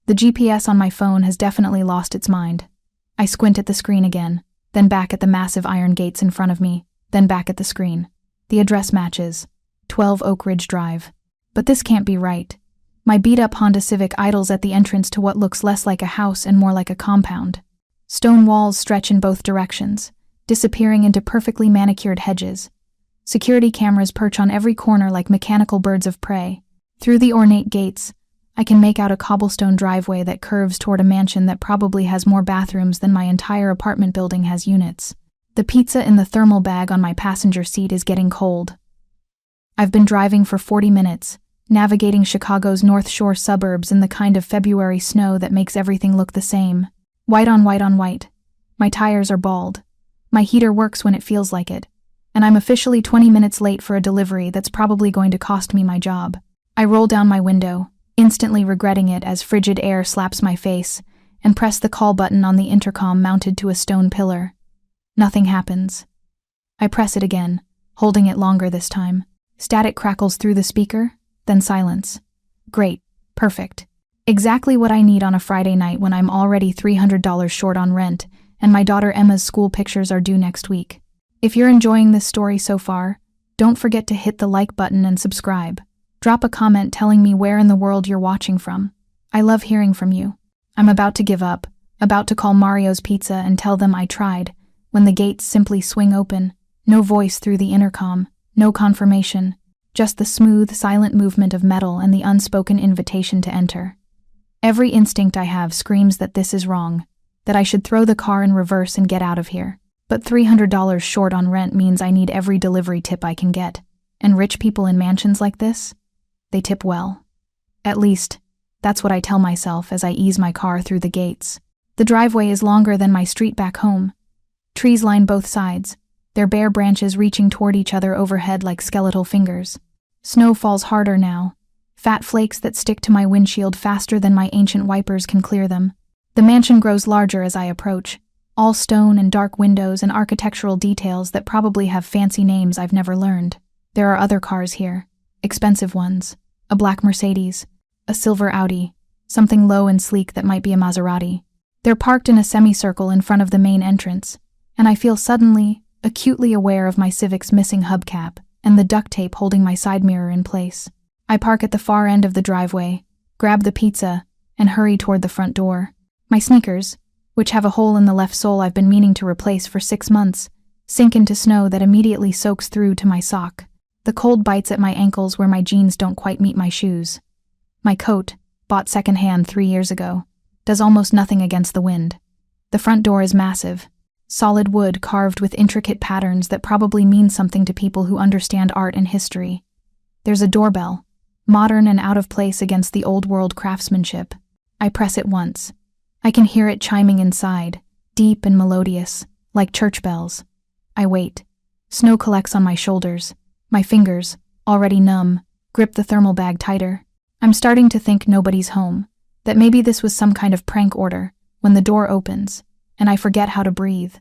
The GPS on my phone has definitely lost its mind. I squint at the screen again, then back at the massive iron gates in front of me, then back at the screen. The address matches. 12 Oak Ridge Drive. But this can't be right. My beat-up Honda Civic idles at the entrance to what looks less like a house and more like a compound. Stone walls stretch in both directions, disappearing into perfectly manicured hedges. Security cameras perch on every corner like mechanical birds of prey. Through the ornate gates, I can make out a cobblestone driveway that curves toward a mansion that probably has more bathrooms than my entire apartment building has units. The pizza in the thermal bag on my passenger seat is getting cold. I've been driving for 40 minutes, navigating Chicago's North Shore suburbs in the kind of February snow that makes everything look the same. White on white on white. My tires are bald. My heater works when it feels like it. And I'm officially 20 minutes late for a delivery that's probably going to cost me my job. I roll down my window, instantly regretting it as frigid air slaps my face, and press the call button on the intercom mounted to a stone pillar. Nothing happens. I press it again, holding it longer this time. Static crackles through the speaker, then silence. Great. Perfect. Exactly what I need on a Friday night when I'm already $300 short on rent, and my daughter Emma's school pictures are due next week. If you're enjoying this story so far, don't forget to hit the like button and subscribe. Drop a comment telling me where in the world you're watching from. I love hearing from you. I'm about to give up, about to call Mario's Pizza and tell them I tried, when the gates simply swing open. No voice through the intercom, no confirmation, just the smooth, silent movement of metal and the unspoken invitation to enter. Every instinct I have screams that this is wrong, that I should throw the car in reverse and get out of here. But $300 short on rent means I need every delivery tip I can get. And rich people in mansions like this? They tip well. At least, that's what I tell myself as I ease my car through the gates. The driveway is longer than my street back home. Trees line both sides, their bare branches reaching toward each other overhead like skeletal fingers. Snow falls harder now, fat flakes that stick to my windshield faster than my ancient wipers can clear them. The mansion grows larger as I approach, all stone and dark windows and architectural details that probably have fancy names I've never learned. There are other cars here, expensive ones, a black Mercedes, a silver Audi, something low and sleek that might be a Maserati. They're parked in a semicircle in front of the main entrance, and I feel suddenly, acutely aware of my Civic's missing hubcap and the duct tape holding my side mirror in place. I park at the far end of the driveway, grab the pizza, and hurry toward the front door. My sneakers, which have a hole in the left sole I've been meaning to replace for 6 months, sink into snow that immediately soaks through to my sock. The cold bites at my ankles where my jeans don't quite meet my shoes. My coat, bought secondhand 3 years ago, does almost nothing against the wind. The front door is massive, solid wood carved with intricate patterns that probably mean something to people who understand art and history. There's a doorbell, modern and out of place against the old-world craftsmanship. I press it once. I can hear it chiming inside, deep and melodious, like church bells. I wait. Snow collects on my shoulders. My fingers, already numb, grip the thermal bag tighter. I'm starting to think nobody's home, that maybe this was some kind of prank order, when the door opens, and I forget how to breathe.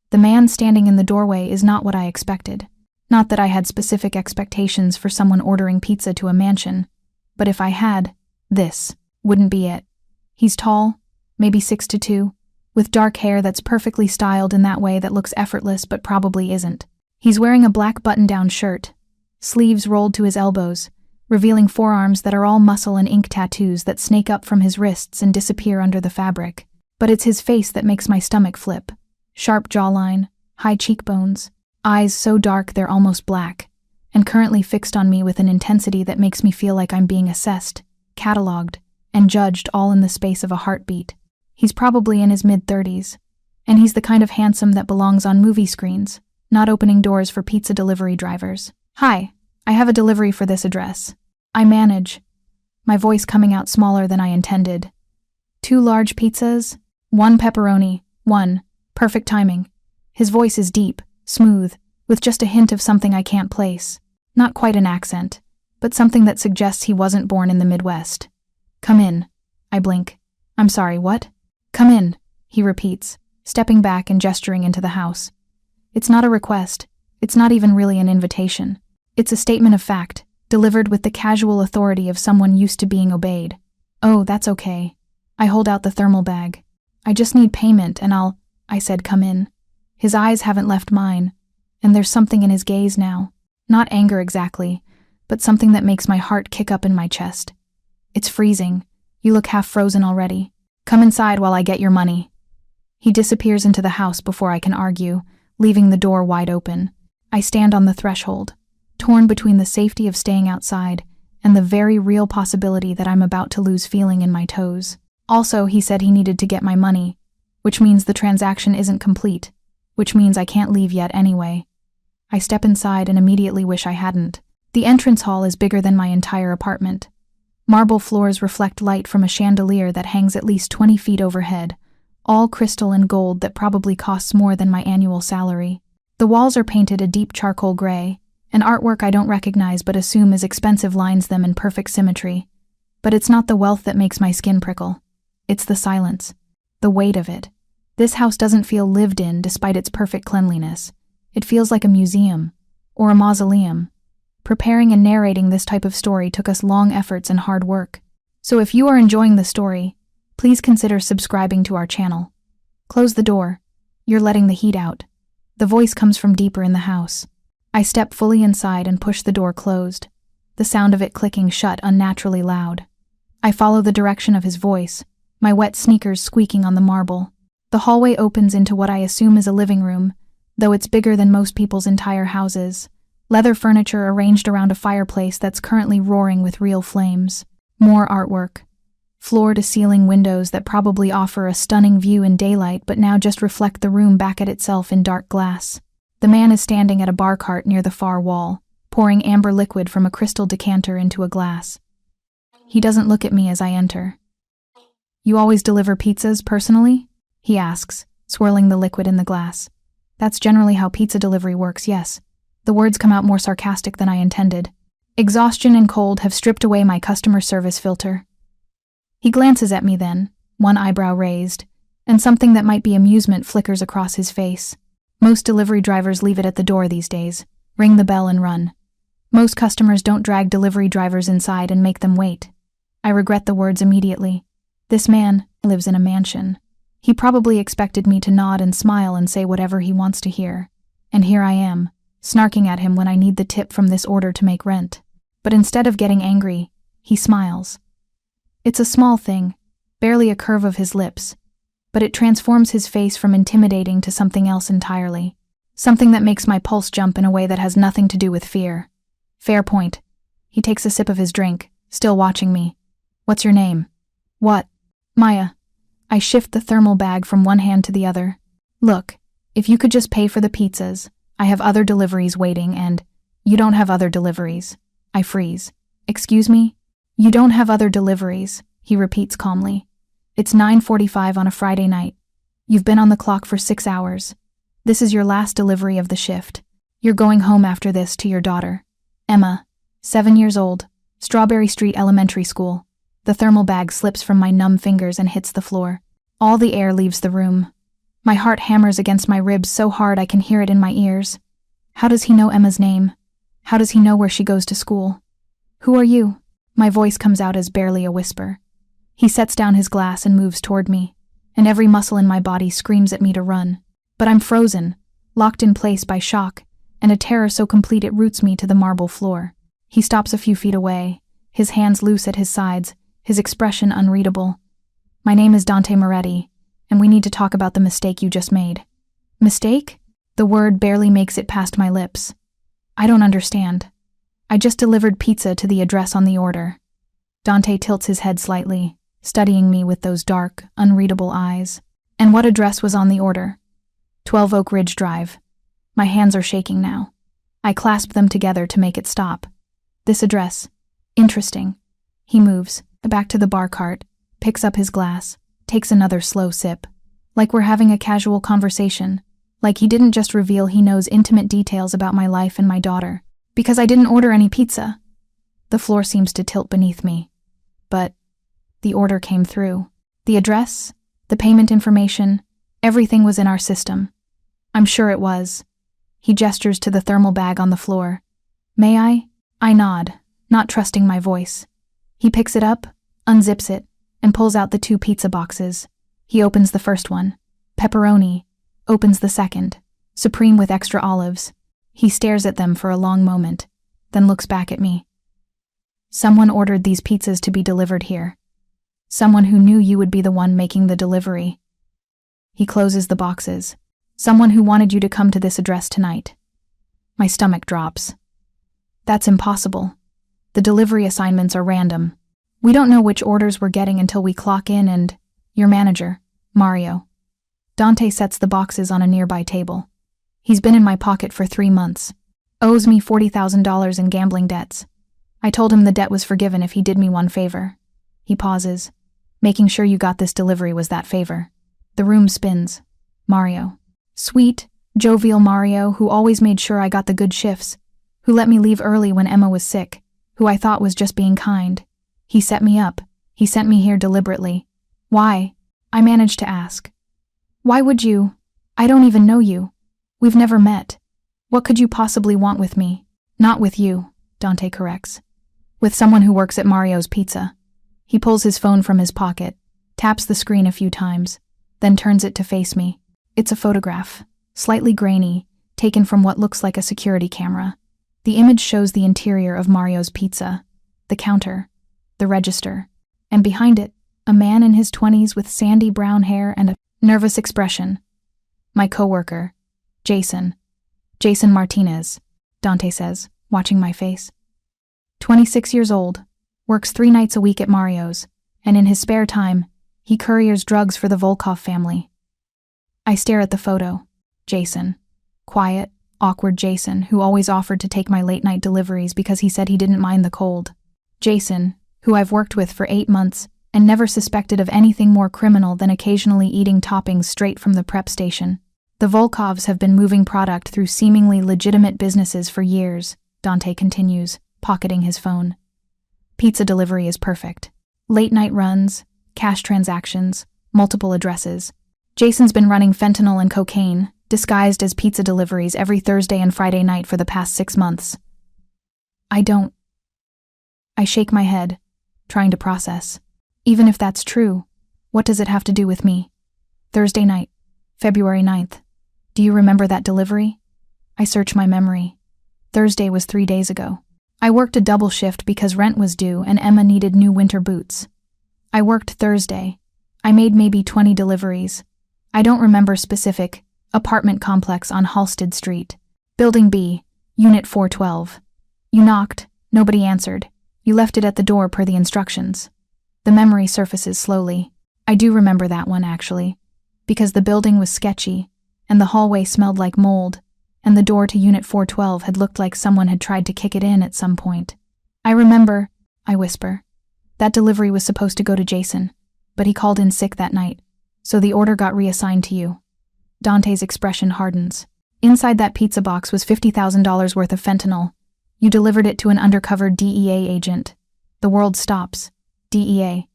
The man standing in the doorway is not what I expected. Not that I had specific expectations for someone ordering pizza to a mansion, but if I had, this wouldn't be it. He's tall, maybe 6'2", with dark hair that's perfectly styled in that way that looks effortless but probably isn't. He's wearing a black button-down shirt, sleeves rolled to his elbows, revealing forearms that are all muscle and ink tattoos that snake up from his wrists and disappear under the fabric. But it's his face that makes my stomach flip. Sharp jawline, high cheekbones, eyes so dark they're almost black, and currently fixed on me with an intensity that makes me feel like I'm being assessed, catalogued, and judged all in the space of a heartbeat. He's probably in his mid-30s, and he's the kind of handsome that belongs on movie screens, not opening doors for pizza delivery drivers. Hi, I have a delivery for this address. I manage, my voice coming out smaller than I intended. 2 large pizzas, 1 pepperoni, 1, perfect timing. His voice is deep, smooth, with just a hint of something I can't place. Not quite an accent, but something that suggests he wasn't born in the Midwest. Come in. I blink. I'm sorry, what? Come in, he repeats, stepping back and gesturing into the house. It's not a request. It's not even really an invitation. It's a statement of fact, delivered with the casual authority of someone used to being obeyed. Oh, that's okay. I hold out the thermal bag. I just need payment and I said, come in. His eyes haven't left mine, and there's something in his gaze now. Not anger exactly, but something that makes my heart kick up in my chest. It's freezing. You look half frozen already. Come inside while I get your money. He disappears into the house before I can argue, leaving the door wide open. I stand on the threshold, torn between the safety of staying outside and the very real possibility that I'm about to lose feeling in my toes. Also, he said he needed to get my money, which means the transaction isn't complete, which means I can't leave yet anyway. I step inside and immediately wish I hadn't. The entrance hall is bigger than my entire apartment. Marble floors reflect light from a chandelier that hangs at least 20 feet overhead, all crystal and gold that probably costs more than my annual salary. The walls are painted a deep charcoal gray, an artwork I don't recognize but assume is expensive lines them in perfect symmetry. But it's not the wealth that makes my skin prickle. It's the silence, the weight of it. This house doesn't feel lived in despite its perfect cleanliness. It feels like a museum, or a mausoleum. Preparing and narrating this type of story took us long efforts and hard work. So if you are enjoying the story, please consider subscribing to our channel. Close the door. You're letting the heat out. The voice comes from deeper in the house. I step fully inside and push the door closed, the sound of it clicking shut unnaturally loud. I follow the direction of his voice, my wet sneakers squeaking on the marble. The hallway opens into what I assume is a living room, though it's bigger than most people's entire houses. Leather furniture arranged around a fireplace that's currently roaring with real flames. More artwork. Floor-to-ceiling windows that probably offer a stunning view in daylight but now just reflect the room back at itself in dark glass. The man is standing at a bar cart near the far wall, pouring amber liquid from a crystal decanter into a glass. He doesn't look at me as I enter. You always deliver pizzas personally? He asks, swirling the liquid in the glass. That's generally how pizza delivery works, yes. The words come out more sarcastic than I intended. Exhaustion and cold have stripped away my customer service filter. He glances at me then, one eyebrow raised, and something that might be amusement flickers across his face. Most delivery drivers leave it at the door these days, ring the bell and run. Most customers don't drag delivery drivers inside and make them wait. I regret the words immediately. This man lives in a mansion. He probably expected me to nod and smile and say whatever he wants to hear. And here I am, snarking at him when I need the tip from this order to make rent. But instead of getting angry, he smiles. It's a small thing, barely a curve of his lips, but it transforms his face from intimidating to something else entirely. Something that makes my pulse jump in a way that has nothing to do with fear. Fair point. He takes a sip of his drink, still watching me. What's your name? What? Maya. I shift the thermal bag from one hand to the other. Look, if you could just pay for the pizzas, I have other deliveries waiting and… You don't have other deliveries. I freeze. Excuse me? You don't have other deliveries, he repeats calmly. It's 9:45 on a Friday night. You've been on the clock for 6 hours. This is your last delivery of the shift. You're going home after this to your daughter, Emma, 7 years old, Strawberry Street Elementary School. The thermal bag slips from my numb fingers and hits the floor. All the air leaves the room. My heart hammers against my ribs so hard I can hear it in my ears. How does he know Emma's name? How does he know where she goes to school? Who are you? My voice comes out as barely a whisper. He sets down his glass and moves toward me, and every muscle in my body screams at me to run. But I'm frozen, locked in place by shock, and a terror so complete it roots me to the marble floor. He stops a few feet away, his hands loose at his sides, his expression unreadable. My name is Dante Moretti, and we need to talk about the mistake you just made. Mistake? The word barely makes it past my lips. I don't understand. I just delivered pizza to the address on the order. Dante tilts his head slightly, studying me with those dark, unreadable eyes. And what address was on the order? 12 Oak Ridge Drive. My hands are shaking now. I clasp them together to make it stop. This address. Interesting. He moves, back to the bar cart, picks up his glass, takes another slow sip. Like we're having a casual conversation. Like he didn't just reveal he knows intimate details about my life and my daughter. Because I didn't order any pizza. The floor seems to tilt beneath me. But the order came through. The address, the payment information, everything was in our system. I'm sure it was. He gestures to the thermal bag on the floor. May I? I nod, not trusting my voice. He picks it up, unzips it, and pulls out the 2 pizza boxes. He opens the first one. Pepperoni. Opens the second. Supreme with extra olives. He stares at them for a long moment, then looks back at me. Someone ordered these pizzas to be delivered here. Someone who knew you would be the one making the delivery. He closes the boxes. Someone who wanted you to come to this address tonight. My stomach drops. That's impossible. The delivery assignments are random. We don't know which orders we're getting until we clock in and… Your manager, Mario. Dante sets the boxes on a nearby table. He's been in my pocket for 3 months. Owes me $40,000 in gambling debts. I told him the debt was forgiven if he did me one favor. He pauses. Making sure you got this delivery was that favor. The room spins. Mario. Sweet, jovial Mario, who always made sure I got the good shifts, who let me leave early when Emma was sick, who I thought was just being kind. He set me up. He sent me here deliberately. Why? I managed to ask. Why would you? I don't even know you. We've never met. What could you possibly want with me? Not with you, Dante corrects. With someone who works at Mario's Pizza. He pulls his phone from his pocket, taps the screen a few times, then turns it to face me. It's a photograph, slightly grainy, taken from what looks like a security camera. The image shows the interior of Mario's Pizza, the counter, the register, and behind it, a man in his 20s with sandy brown hair and a nervous expression. My coworker, Jason. Jason Martinez, Dante says, watching my face. 26 years old, works 3 nights a week at Mario's, and in his spare time, he couriers drugs for the Volkov family. I stare at the photo. Jason. Quiet, awkward Jason, who always offered to take my late-night deliveries because he said he didn't mind the cold. Jason, who I've worked with for 8 months and never suspected of anything more criminal than occasionally eating toppings straight from the prep station. The Volkovs have been moving product through seemingly legitimate businesses for years, Dante continues, pocketing his phone. Pizza delivery is perfect. Late-night runs, cash transactions, multiple addresses. Jason's been running fentanyl and cocaine, disguised as pizza deliveries every Thursday and Friday night for the past 6 months. I shake my head, trying to process. Even if that's true, what does it have to do with me? Thursday night, February 9th. Do you remember that delivery? I search my memory. Thursday was 3 days ago. I worked a double shift because rent was due and Emma needed new winter boots. I worked Thursday. I made maybe 20 deliveries. I don't remember specific. Apartment complex on Halsted Street. Building B, Unit 412. You knocked. Nobody answered. You left it at the door per the instructions. The memory surfaces slowly. I do remember that one, actually, because the building was sketchy, and the hallway smelled like mold, and the door to Unit 412 had looked like someone had tried to kick it in at some point. I remember, I whisper. That delivery was supposed to go to Jason, but he called in sick that night, so the order got reassigned to you. Dante's expression hardens. Inside that pizza box was $50,000 worth of fentanyl. You delivered it to an undercover DEA agent. The world stops. DEA.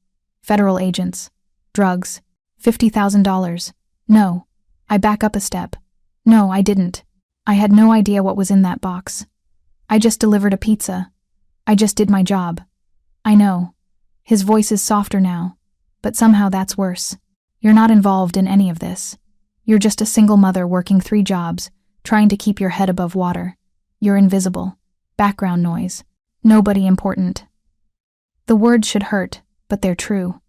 Federal agents. Drugs. $50,000. No. I back up a step. No, I didn't. I had no idea what was in that box. I just delivered a pizza. I just did my job. I know. His voice is softer now, but somehow that's worse. You're not involved in any of this. You're just a single mother working 3 jobs, trying to keep your head above water. You're invisible. Background noise. Nobody important. The words should hurt, but they're true.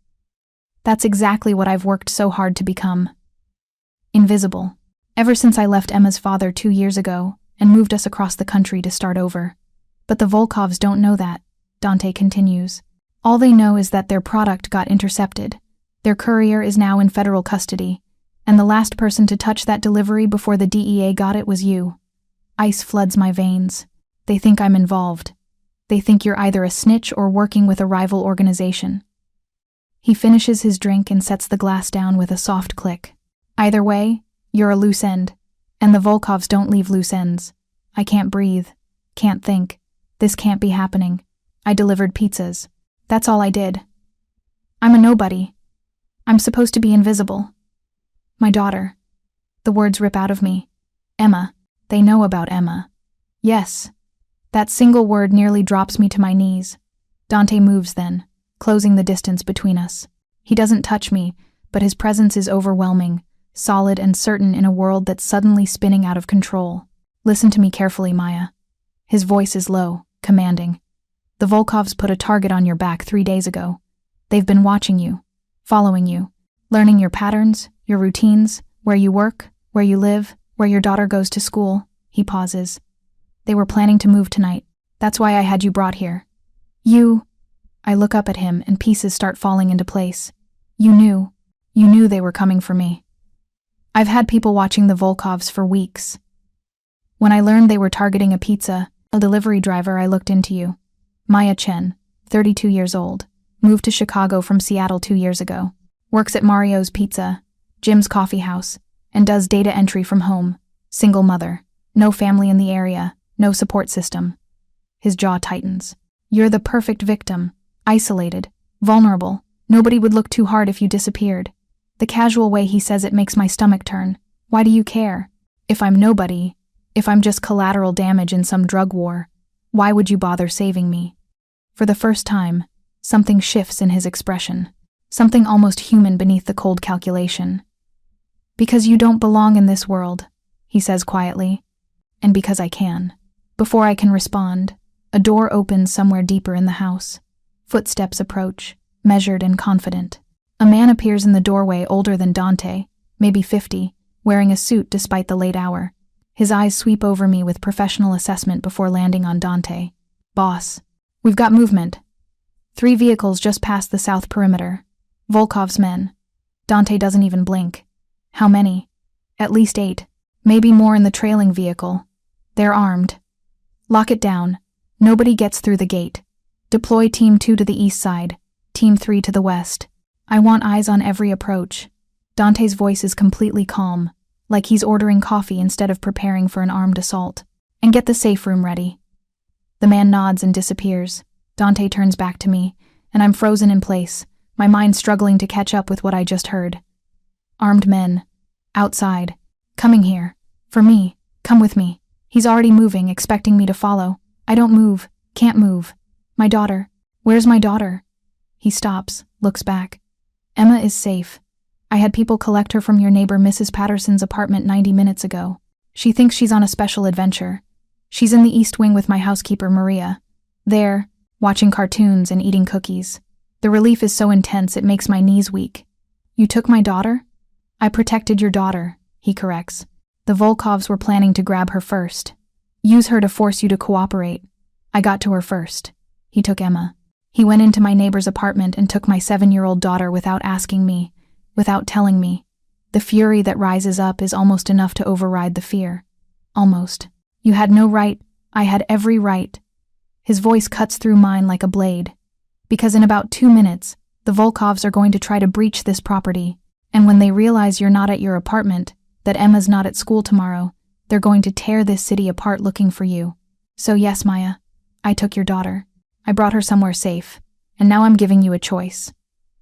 That's exactly what I've worked so hard to become. Invisible. Ever since I left Emma's father 2 years ago and moved us across the country to start over. But the Volkovs don't know that, Dante continues. All they know is that their product got intercepted. Their courier is now in federal custody, and the last person to touch that delivery before the DEA got it was you. Ice floods my veins. They think I'm involved. They think you're either a snitch or working with a rival organization. He finishes his drink and sets the glass down with a soft click. Either way, you're a loose end, and the Volkovs don't leave loose ends. I can't breathe, can't think. This can't be happening. I delivered pizzas. That's all I did. I'm a nobody. I'm supposed to be invisible. My daughter. The words rip out of me. Emma. They know about Emma. Yes. That single word nearly drops me to my knees. Dante moves then, closing the distance between us. He doesn't touch me, but his presence is overwhelming, solid and certain in a world that's suddenly spinning out of control. Listen to me carefully, Maya. His voice is low, commanding. The Volkovs put a target on your back 3 days ago. They've been watching you, following you, learning your patterns, your routines, where you work, where you live, where your daughter goes to school. He pauses. They were planning to move tonight. That's why I had you brought here. I look up at him and pieces start falling into place. You knew they were coming for me. I've had people watching the Volkovs for weeks. When I learned they were targeting a delivery driver, I looked into you. Maya Chen, 32 years old, moved to Chicago from Seattle 2 years ago, works at Mario's Pizza, Jim's Coffee House, and does data entry from home. Single mother, no family in the area, no support system. His jaw tightens. You're the perfect victim, isolated, vulnerable. Nobody would look too hard if you disappeared. The casual way he says it makes my stomach turn. Why do you care? If I'm nobody, if I'm just collateral damage in some drug war, why would you bother saving me? For the first time, something shifts in his expression, something almost human beneath the cold calculation. Because you don't belong in this world, he says quietly, and because I can. Before I can respond, a door opens somewhere deeper in the house. Footsteps approach, measured and confident. A man appears in the doorway, older than Dante, maybe 50, wearing a suit despite the late hour. His eyes sweep over me with professional assessment before landing on Dante. Boss, we've got movement. 3 vehicles just past the south perimeter. Volkov's men. Dante doesn't even blink. How many? At least 8. Maybe more in the trailing vehicle. They're armed. Lock it down. Nobody gets through the gate. Deploy Team 2 to the east side, Team 3 to the west. I want eyes on every approach. Dante's voice is completely calm, like he's ordering coffee instead of preparing for an armed assault. And get the safe room ready. The man nods and disappears. Dante turns back to me, and I'm frozen in place, my mind struggling to catch up with what I just heard. Armed men. Outside. Coming here. For me. Come with me. He's already moving, expecting me to follow. I don't move. Can't move. My daughter. Where's my daughter? He stops, looks back. Emma is safe. I had people collect her from your neighbor Mrs. Patterson's apartment 90 minutes ago. She thinks she's on a special adventure. She's in the East Wing with my housekeeper Maria. There, watching cartoons and eating cookies. The relief is so intense it makes my knees weak. You took my daughter? I protected your daughter, he corrects. The Volkovs were planning to grab her first. Use her to force you to cooperate. I got to her first. He took Emma. He went into my neighbor's apartment and took my 7-year-old daughter without asking me, without telling me. The fury that rises up is almost enough to override the fear. Almost. You had no right. I had every right. His voice cuts through mine like a blade. Because in about 2 minutes, the Volkovs are going to try to breach this property, and when they realize you're not at your apartment, that Emma's not at school tomorrow, they're going to tear this city apart looking for you. So yes, Maya, I took your daughter. I brought her somewhere safe, and now I'm giving you a choice.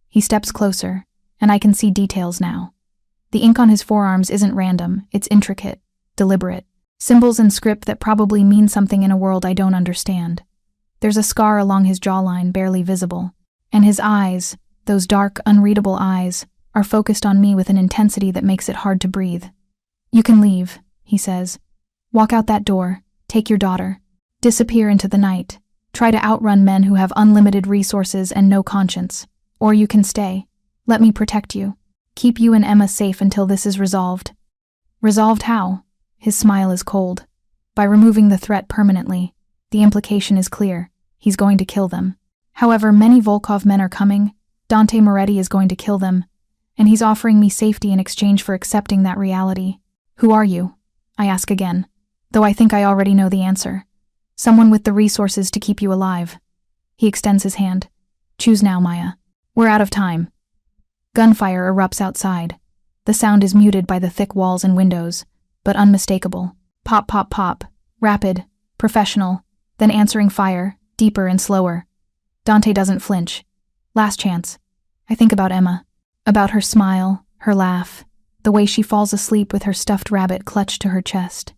He steps closer, and I can see details now. The ink on his forearms isn't random, it's intricate, deliberate. Symbols and script that probably mean something in a world I don't understand. There's a scar along his jawline, barely visible, and his eyes, those dark, unreadable eyes, are focused on me with an intensity that makes it hard to breathe. You can leave, he says. Walk out that door, take your daughter, disappear into the night, try to outrun men who have unlimited resources and no conscience. Or you can stay. Let me protect you. Keep you and Emma safe until this is resolved. Resolved how? His smile is cold. By removing the threat permanently. The implication is clear. He's going to kill them. However many Volkov men are coming, Dante Moretti is going to kill them, and he's offering me safety in exchange for accepting that reality. Who are you? I ask again, though I think I already know the answer. Someone with the resources to keep you alive. He extends his hand. Choose now, Maya. We're out of time. Gunfire erupts outside. The sound is muted by the thick walls and windows, but unmistakable. Pop, pop, pop. Rapid, professional, then answering fire, deeper and slower. Dante doesn't flinch. Last chance. I think about Emma. About her smile, her laugh, the way she falls asleep with her stuffed rabbit clutched to her chest.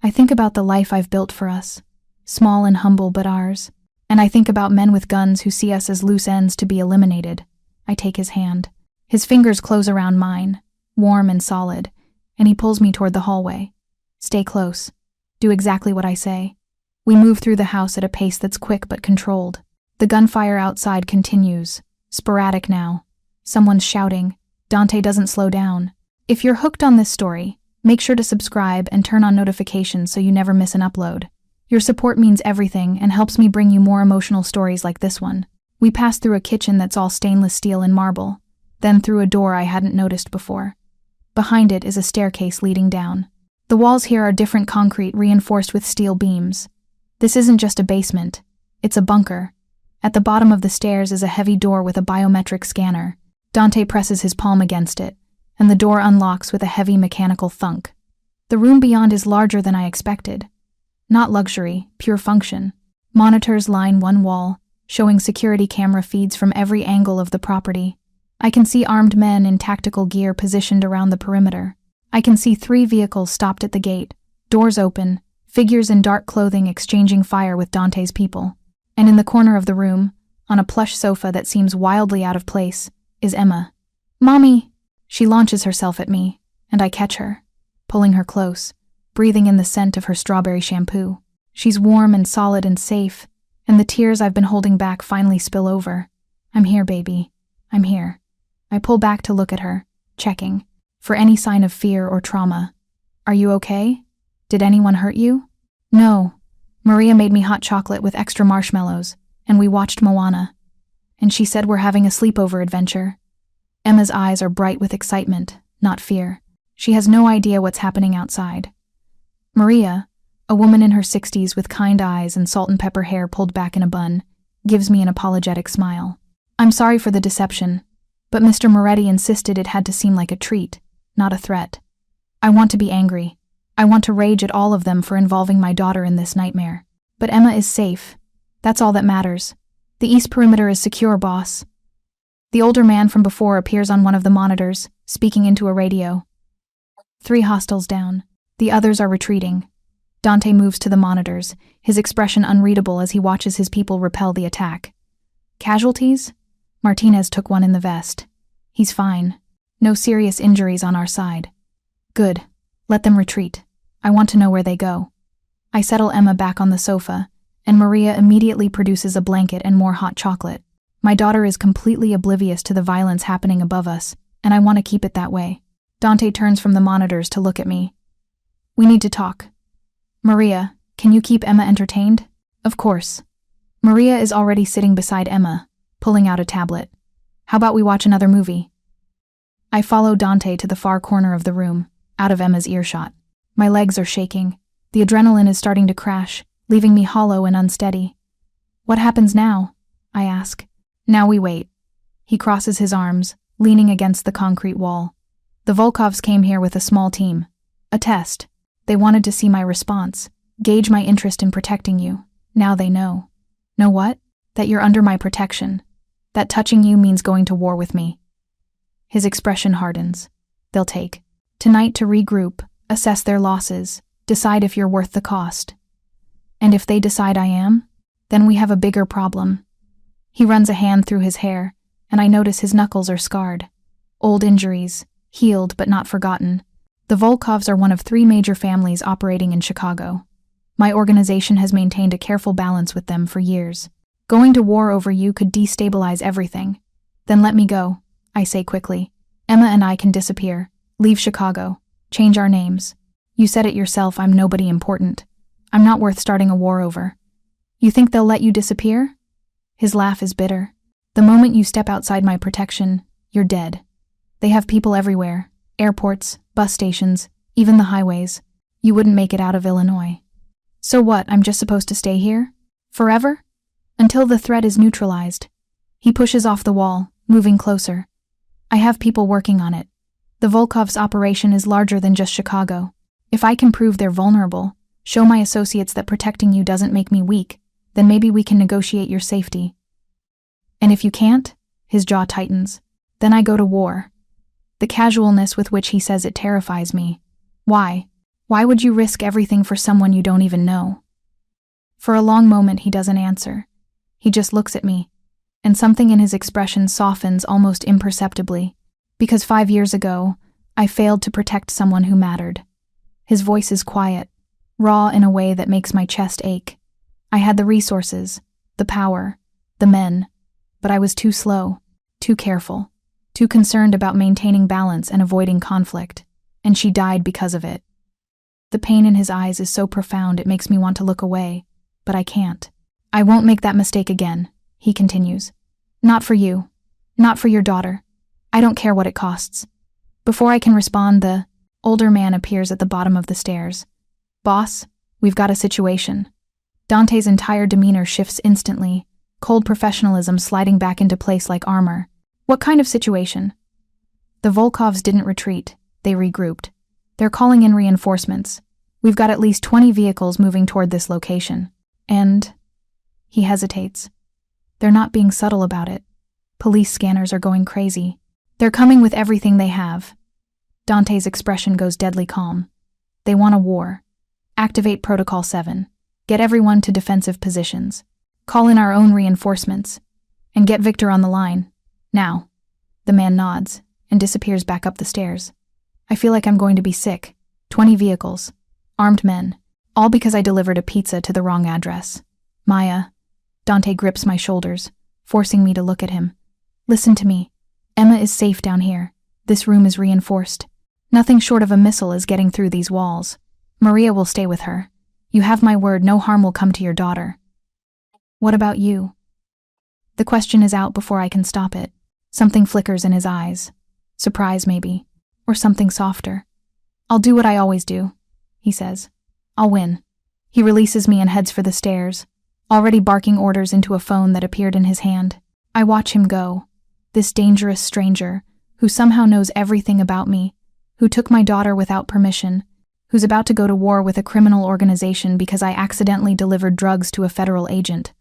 I think about the life I've built for us. Small and humble but ours. And I think about men with guns who see us as loose ends to be eliminated. I take his hand. His fingers close around mine, warm and solid, and he pulls me toward the hallway. Stay close. Do exactly what I say. We move through the house at a pace that's quick but controlled. The gunfire outside continues, sporadic now. Someone's shouting. Dante doesn't slow down. If you're hooked on this story, make sure to subscribe and turn on notifications so you never miss an upload. Your support means everything and helps me bring you more emotional stories like this one. We pass through a kitchen that's all stainless steel and marble, then through a door I hadn't noticed before. Behind it is a staircase leading down. The walls here are different concrete reinforced with steel beams. This isn't just a basement, it's a bunker. At the bottom of the stairs is a heavy door with a biometric scanner. Dante presses his palm against it, and the door unlocks with a heavy mechanical thunk. The room beyond is larger than I expected. Not luxury, pure function. Monitors line one wall, showing security camera feeds from every angle of the property. I can see armed men in tactical gear positioned around the perimeter. I can see 3 vehicles stopped at the gate, doors open, figures in dark clothing exchanging fire with Dante's people. And in the corner of the room, on a plush sofa that seems wildly out of place, is Emma. "Mommy!" She launches herself at me, and I catch her, pulling her close, breathing in the scent of her strawberry shampoo. She's warm and solid and safe, and the tears I've been holding back finally spill over. "I'm here, baby. I'm here." I pull back to look at her, checking, for any sign of fear or trauma. "Are you okay? Did anyone hurt you?" "No. Maria made me hot chocolate with extra marshmallows, and we watched Moana. And she said we're having a sleepover adventure." Emma's eyes are bright with excitement, not fear. She has no idea what's happening outside. Maria, a woman in her 60s with kind eyes and salt and pepper hair pulled back in a bun, gives me an apologetic smile. "I'm sorry for the deception, but Mr. Moretti insisted it had to seem like a treat, not a threat. I want to be angry. I want to rage at all of them for involving my daughter in this nightmare. But Emma is safe. That's all that matters. The east perimeter is secure, boss." The older man from before appears on one of the monitors, speaking into a radio. 3 hostiles down. The others are retreating. Dante moves to the monitors, his expression unreadable as he watches his people repel the attack. "Casualties?" Martinez took one in the vest. "He's fine. No serious injuries on our side." "Good. Let them retreat. I want to know where they go." I settle Emma back on the sofa, and Maria immediately produces a blanket and more hot chocolate. My daughter is completely oblivious to the violence happening above us, and I want to keep it that way. Dante turns from the monitors to look at me. "We need to talk. Maria, can you keep Emma entertained?" "Of course." Maria is already sitting beside Emma, pulling out a tablet. "How about we watch another movie?" I follow Dante to the far corner of the room, out of Emma's earshot. My legs are shaking. The adrenaline is starting to crash, leaving me hollow and unsteady. "What happens now?" I ask. "Now we wait." He crosses his arms, leaning against the concrete wall. "The Volkovs came here with a small team. A test. They wanted to see my response, gauge my interest in protecting you. Now they know." "Know what?" "That you're under my protection. That touching you means going to war with me." His expression hardens. "They'll take tonight to regroup, assess their losses, decide if you're worth the cost. And if they decide I am, then we have a bigger problem." He runs a hand through his hair, and I notice his knuckles are scarred. Old injuries, healed but not forgotten. The Volkovs are one of 3 major families operating in Chicago. My organization has maintained a careful balance with them for years. Going to war over you could destabilize everything. "Then let me go," I say quickly. "Emma and I can disappear, leave Chicago, change our names. You said it yourself, I'm nobody important. I'm not worth starting a war over. You think they'll let you disappear?" His laugh is bitter. "The moment you step outside my protection, you're dead. They have people everywhere, airports, bus stations, even the highways. You wouldn't make it out of Illinois. So what, I'm just supposed to stay here? Forever? Until the threat is neutralized." He pushes off the wall, moving closer. "I have people working on it. The Volkov's operation is larger than just Chicago. If I can prove they're vulnerable, show my associates that protecting you doesn't make me weak, then maybe we can negotiate your safety. And if you can't," his jaw tightens, "then I go to war." The casualness with which he says it terrifies me. Why? Why would you risk everything for someone you don't even know? For a long moment he doesn't answer. He just looks at me. and something in his expression softens almost imperceptibly. Because 5 years ago, I failed to protect someone who mattered. His voice is quiet, raw in a way that makes my chest ache. I had the resources, the power, the men, but I was too slow, too careful, too concerned about maintaining balance and avoiding conflict, and she died because of it. The pain in his eyes is so profound it makes me want to look away, but I can't. I won't make that mistake again, he continues. Not for you. Not for your daughter. I don't care what it costs. Before I can respond, the older man appears at the bottom of the stairs. Boss, we've got a situation. Dante's entire demeanor shifts instantly, cold professionalism sliding back into place like armor. What kind of situation? The Volkovs didn't retreat, they regrouped. They're calling in reinforcements. We've got at least 20 vehicles moving toward this location. And he hesitates. They're not being subtle about it. Police scanners are going crazy. They're coming with everything they have. Dante's expression goes deadly calm. They want a war. Activate Protocol 7. Get everyone to defensive positions. Call in our own reinforcements. And get Victor on the line. Now. The man nods and disappears back up the stairs. I feel like I'm going to be sick. 20 vehicles. Armed men. All because I delivered a pizza to the wrong address. Maya. Dante grips my shoulders, forcing me to look at him. Listen to me. Emma is safe down here. This room is reinforced. Nothing short of a missile is getting through these walls. Maria will stay with her. You have my word, no harm will come to your daughter. What about you? The question is out before I can stop it. Something flickers in his eyes. Surprise, maybe. Or something softer. I'll do what I always do, he says. I'll win. He releases me and heads for the stairs, already barking orders into a phone that appeared in his hand. I watch him go. This dangerous stranger, who somehow knows everything about me, who took my daughter without permission, who's about to go to war with a criminal organization because I accidentally delivered drugs to a federal agent.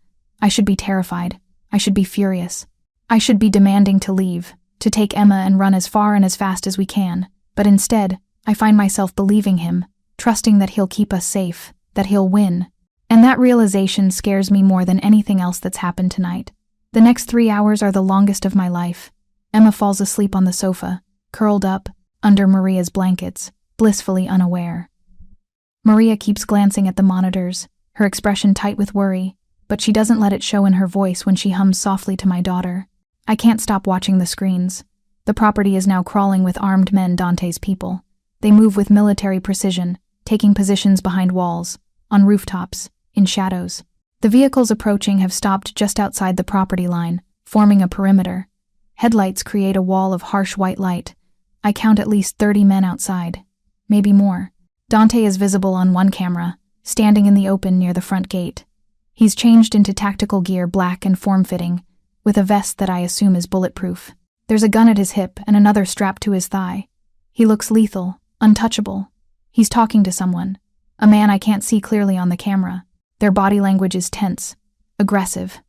I should be terrified. I should be furious. I should be demanding to leave, to take Emma and run as far and as fast as we can. But instead, I find myself believing him, trusting that he'll keep us safe, that he'll win. And that realization scares me more than anything else that's happened tonight. The next 3 hours are the longest of my life. Emma falls asleep on the sofa, curled up, under Maria's blankets, blissfully unaware. Maria keeps glancing at the monitors, her expression tight with worry, but she doesn't let it show in her voice when she hums softly to my daughter. I can't stop watching the screens. The property is now crawling with armed men, Dante's people. They move with military precision, taking positions behind walls, on rooftops, in shadows. The vehicles approaching have stopped just outside the property line, forming a perimeter. Headlights create a wall of harsh white light. I count at least 30 men outside, maybe more. Dante is visible on one camera, standing in the open near the front gate. He's changed into tactical gear, black and form-fitting, with a vest that I assume is bulletproof. There's a gun at his hip and another strapped to his thigh. He looks lethal, untouchable. He's talking to someone, a man I can't see clearly on the camera. Their body language is tense, aggressive.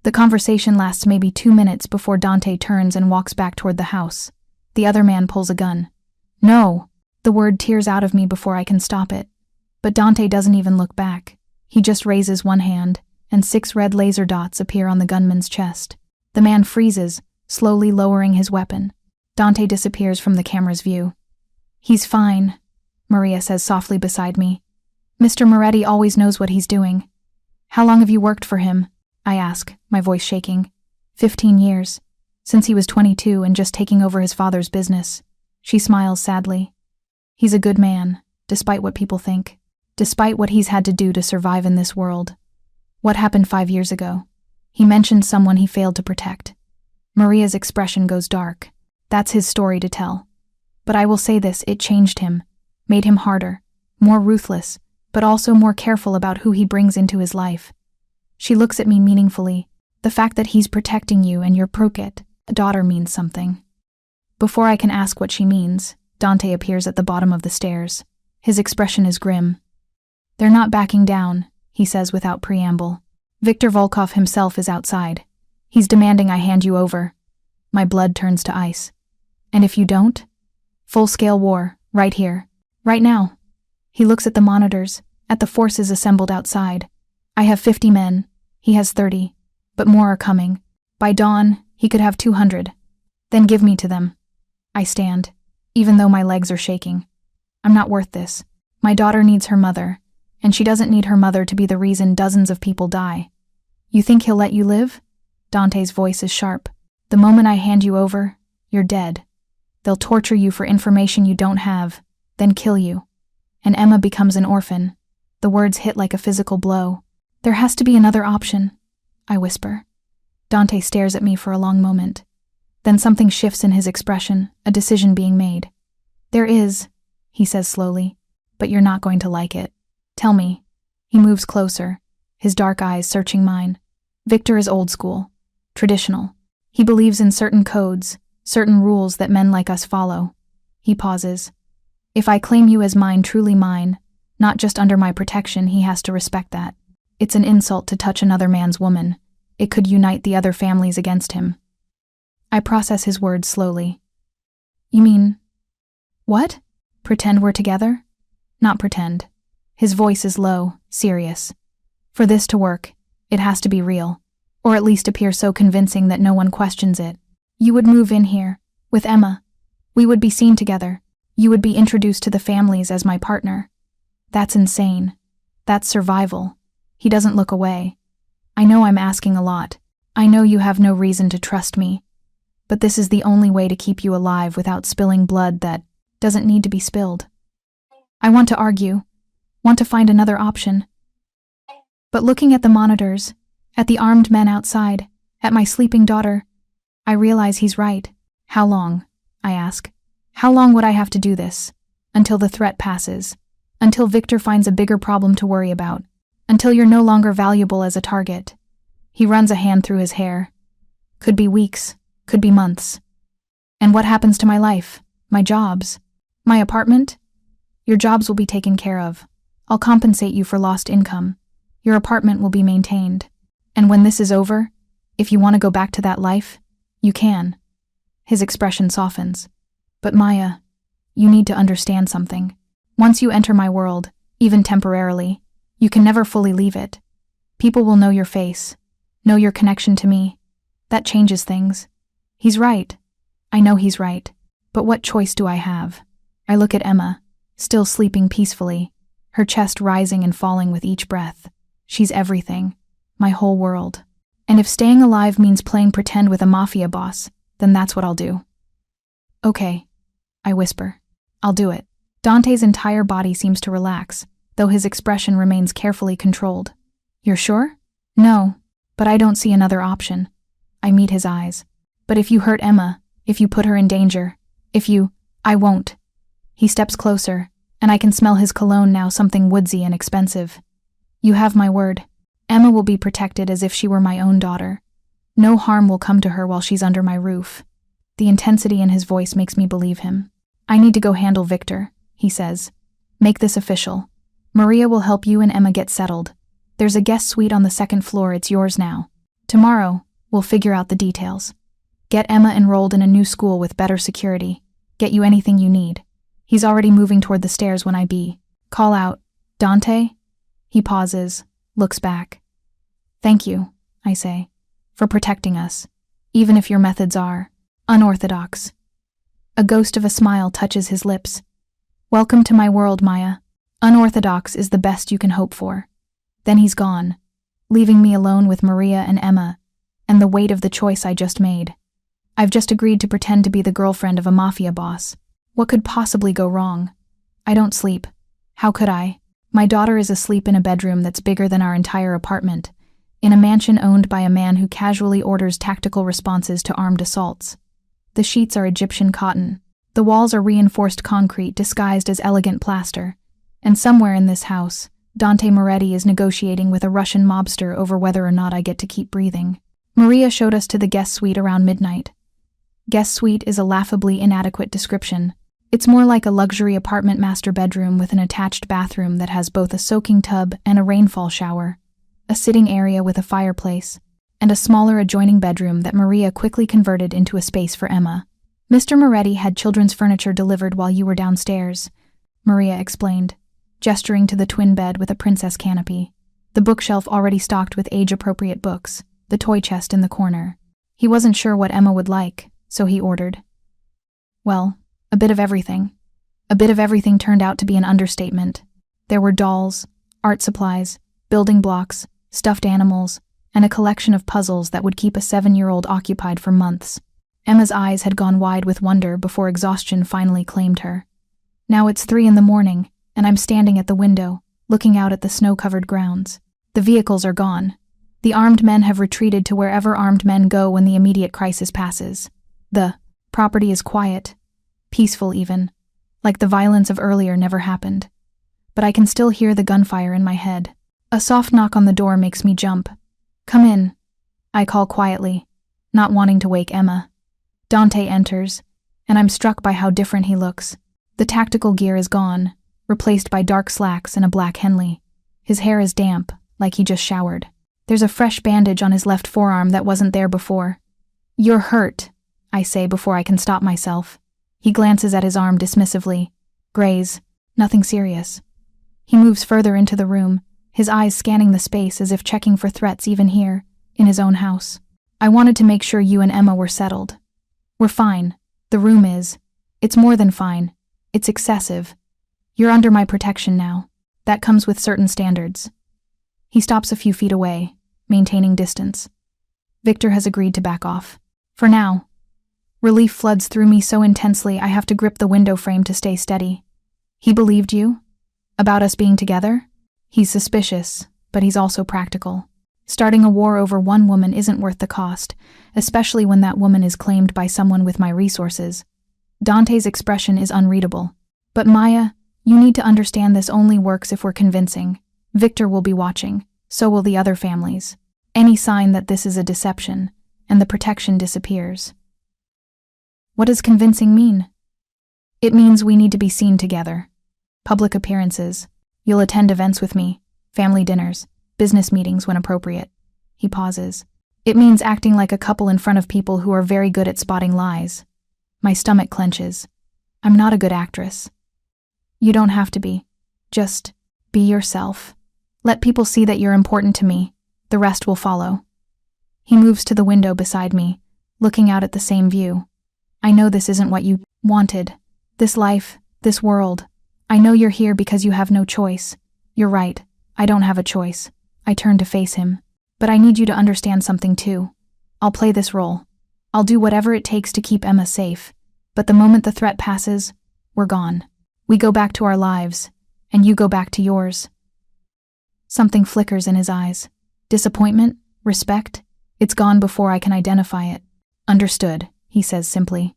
The conversation lasts maybe 2 minutes before Dante turns and walks back toward the house. The other man pulls a gun. No! The word tears out of me before I can stop it. But Dante doesn't even look back. He just raises one hand, and 6 red laser dots appear on the gunman's chest. The man freezes, slowly lowering his weapon. Dante disappears from the camera's view. He's fine, Maria says softly beside me. Mr. Moretti always knows what he's doing. How long have you worked for him? I ask, my voice shaking. 15 years. Since he was 22 and just taking over his father's business. She smiles sadly. He's a good man, despite what people think. Despite what he's had to do to survive in this world. What happened 5 years ago? He mentioned someone he failed to protect. Maria's expression goes dark. That's his story to tell. But I will say this, it changed him. Made him harder, more ruthless, but also more careful about who he brings into his life. She looks at me meaningfully. The fact that he's protecting you and your daughter means something. Before I can ask what she means, Dante appears at the bottom of the stairs. His expression is grim. They're not backing down, he says without preamble. Victor Volkov himself is outside. He's demanding I hand you over. My blood turns to ice. And if you don't? Full-scale war, right here, right now. He looks at the monitors, at the forces assembled outside. I have 50 men, he has 30, but more are coming. By dawn, he could have 200. Then give me to them. I stand, even though my legs are shaking. I'm not worth this. My daughter needs her mother, and she doesn't need her mother to be the reason dozens of people die. You think he'll let you live? Dante's voice is sharp. The moment I hand you over, you're dead. They'll torture you for information you don't have, then kill you. And Emma becomes an orphan. The words hit like a physical blow. There has to be another option, I whisper. Dante stares at me for a long moment. Then something shifts in his expression, a decision being made. There is, he says slowly, but you're not going to like it. Tell me. He moves closer, his dark eyes searching mine. Victor is old school, traditional. He believes in certain codes, certain rules that men like us follow. He pauses. If I claim you as mine, truly mine, not just under my protection, he has to respect that. It's an insult to touch another man's woman. It could unite the other families against him. I process his words slowly. You mean, what? Pretend we're together? Not pretend. His voice is low, serious. For this to work, it has to be real, or at least appear so convincing that no one questions it. You would move in here, with Emma. We would be seen together. You would be introduced to the families as my partner. That's insane. That's survival. He doesn't look away. I know I'm asking a lot. I know you have no reason to trust me. But this is the only way to keep you alive without spilling blood that doesn't need to be spilled. I want to argue, want to find another option. But looking at the monitors, at the armed men outside, at my sleeping daughter, I realize he's right. How long? I ask. How long would I have to do this? Until the threat passes. Until Victor finds a bigger problem to worry about. Until you're no longer valuable as a target. He runs a hand through his hair. Could be weeks, could be months. And what happens to my life? My jobs? My apartment? Your jobs will be taken care of. I'll compensate you for lost income. Your apartment will be maintained. And when this is over, if you want to go back to that life, you can. His expression softens. But Maya, you need to understand something. Once you enter my world, even temporarily, you can never fully leave it. People will know your face, know your connection to me. That changes things. He's right. I know he's right. But what choice do I have? I look at Emma, still sleeping peacefully, her chest rising and falling with each breath. She's everything, my whole world. And if staying alive means playing pretend with a mafia boss, then that's what I'll do. Okay, I whisper. I'll do it. Dante's entire body seems to relax, though his expression remains carefully controlled. You're sure? No, but I don't see another option. I meet his eyes. But if you hurt Emma, if you put her in danger, I won't. He steps closer, and I can smell his cologne now, something woodsy and expensive. You have my word. Emma will be protected as if she were my own daughter. No harm will come to her while she's under my roof. The intensity in his voice makes me believe him. I need to go handle Victor, he says. Make this official. Maria will help you and Emma get settled. There's a guest suite on the second floor, it's yours now. Tomorrow, we'll figure out the details. Get Emma enrolled in a new school with better security. Get you anything you need. He's already moving toward the stairs when I call out, Dante? He pauses, looks back. Thank you, I say, for protecting us, even if your methods are unorthodox. A ghost of a smile touches his lips. Welcome to my world, Maya. Unorthodox is the best you can hope for. Then he's gone, leaving me alone with Maria and Emma, and the weight of the choice I just made. I've just agreed to pretend to be the girlfriend of a mafia boss. What could possibly go wrong? I don't sleep. How could I? My daughter is asleep in a bedroom that's bigger than our entire apartment, in a mansion owned by a man who casually orders tactical responses to armed assaults. The sheets are Egyptian cotton. The walls are reinforced concrete disguised as elegant plaster. And somewhere in this house, Dante Moretti is negotiating with a Russian mobster over whether or not I get to keep breathing. Maria showed us to the guest suite around midnight. Guest suite is a laughably inadequate description. It's more like a luxury apartment master bedroom with an attached bathroom that has both a soaking tub and a rainfall shower, a sitting area with a fireplace, and a smaller adjoining bedroom that Maria quickly converted into a space for Emma. Mr. Moretti had children's furniture delivered while you were downstairs, Maria explained, gesturing to the twin bed with a princess canopy, the bookshelf already stocked with age-appropriate books, the toy chest in the corner. He wasn't sure what Emma would like, so he ordered. Well, a bit of everything. A bit of everything turned out to be an understatement. There were dolls, art supplies, building blocks, stuffed animals, and a collection of puzzles that would keep a 7-year-old occupied for months. Emma's eyes had gone wide with wonder before exhaustion finally claimed her. Now it's 3 a.m, and I'm standing at the window, looking out at the snow-covered grounds. The vehicles are gone. The armed men have retreated to wherever armed men go when the immediate crisis passes. The property is quiet, peaceful even, like the violence of earlier never happened. But I can still hear the gunfire in my head. A soft knock on the door makes me jump. "Come in," I call quietly, not wanting to wake Emma. Dante enters, and I'm struck by how different he looks. The tactical gear is gone, replaced by dark slacks and a black Henley. His hair is damp, like he just showered. There's a fresh bandage on his left forearm that wasn't there before. "You're hurt," I say before I can stop myself. He glances at his arm dismissively. "Graze, nothing serious." He moves further into the room, his eyes scanning the space as if checking for threats even here, in his own house. "I wanted to make sure you and Emma were settled. We're fine. The room is. It's more than fine. It's excessive. You're under my protection now. That comes with certain standards." He stops a few feet away, maintaining distance. Victor has agreed to back off. For now. Relief floods through me so intensely I have to grip the window frame to stay steady. "He believed you? About us being together?" He's suspicious, but he's also practical. Starting a war over one woman isn't worth the cost, especially when that woman is claimed by someone with my resources. Dante's expression is unreadable. "But Maya, you need to understand this only works if we're convincing. Victor will be watching, so will the other families. Any sign that this is a deception, and the protection disappears." What does convincing mean? It means we need to be seen together. Public appearances. You'll attend events with me, family dinners, business meetings when appropriate. He pauses. It means acting like a couple in front of people who are very good at spotting lies. My stomach clenches. I'm not a good actress. You don't have to be. Just be yourself. Let people see that you're important to me. The rest will follow. He moves to the window beside me, looking out at the same view. "I know this isn't what you wanted. This life, this world. I know you're here because you have no choice. You're right. I don't have a choice." I turn to face him. "But I need you to understand something too. I'll play this role. I'll do whatever it takes to keep Emma safe. But the moment the threat passes, we're gone. We go back to our lives, and you go back to yours." Something flickers in his eyes. Disappointment? Respect? It's gone before I can identify it. "Understood," he says simply.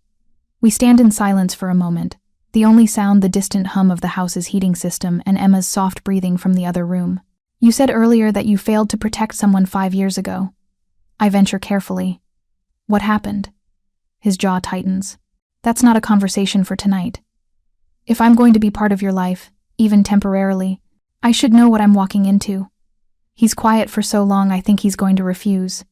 We stand in silence for a moment, the only sound the distant hum of the house's heating system and Emma's soft breathing from the other room. "You said earlier that you failed to protect someone 5 years ago." I venture carefully. "What happened?" His jaw tightens. "That's not a conversation for tonight. If I'm going to be part of your life, even temporarily, I should know what I'm walking into." He's quiet for so long I think he's going to refuse.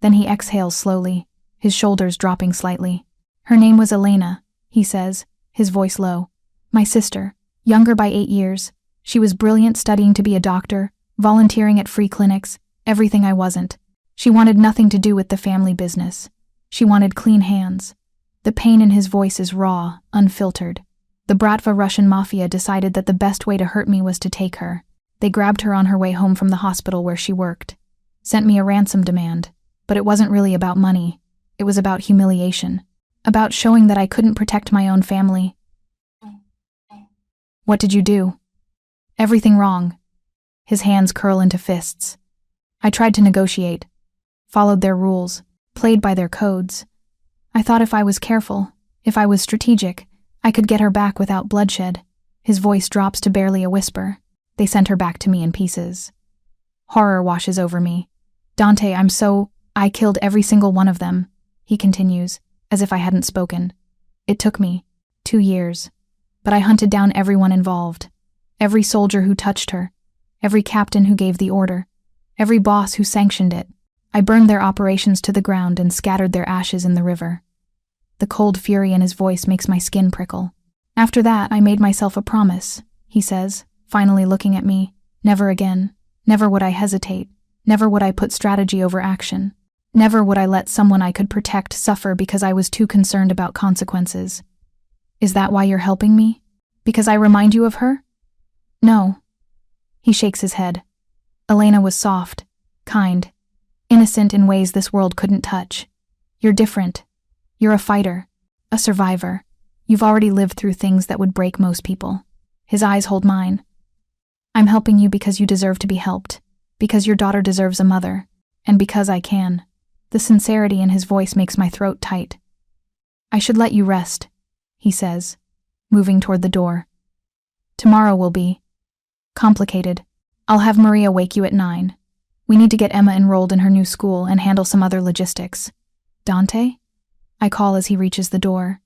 Then he exhales slowly, his shoulders dropping slightly. "Her name was Elena," he says, his voice low. "My sister, younger by 8 years. She was brilliant, studying to be a doctor, volunteering at free clinics, everything I wasn't. She wanted nothing to do with the family business. She wanted clean hands." The pain in his voice is raw, unfiltered. The Bratva Russian Mafia decided that the best way to hurt me was to take her. They grabbed her on her way home from the hospital where she worked. Sent me a ransom demand, but it wasn't really about money. It was about humiliation. About showing that I couldn't protect my own family. "What did you do?" "Everything wrong." His hands curl into fists. "I tried to negotiate. Followed their rules. Played by their codes. I thought if I was careful, if I was strategic, I could get her back without bloodshed." His voice drops to barely a whisper. "They sent her back to me in pieces." Horror washes over me. "Dante, I killed every single one of them," he continues, as if I hadn't spoken. "It took me 2 years, but I hunted down everyone involved. Every soldier who touched her, every captain who gave the order, every boss who sanctioned it. I burned their operations to the ground and scattered their ashes in the river." The cold fury in his voice makes my skin prickle. "After that, I made myself a promise," he says, finally looking at me. "Never again. Never would I hesitate. Never would I put strategy over action. Never would I let someone I could protect suffer because I was too concerned about consequences. Is that why you're helping me? Because I remind you of her? No. He shakes his head. Elena was soft, kind, innocent in ways this world couldn't touch. You're different. You're a fighter, a survivor. You've already lived through things that would break most people. His eyes hold mine. I'm helping you because you deserve to be helped, because your daughter deserves a mother, and because I can. The sincerity in his voice makes my throat tight. I should let you rest, he says, moving toward the door. Tomorrow will be complicated. I'll have Maria wake you at 9. We need to get Emma enrolled in her new school and handle some other logistics. Dante? I call as he reaches the door.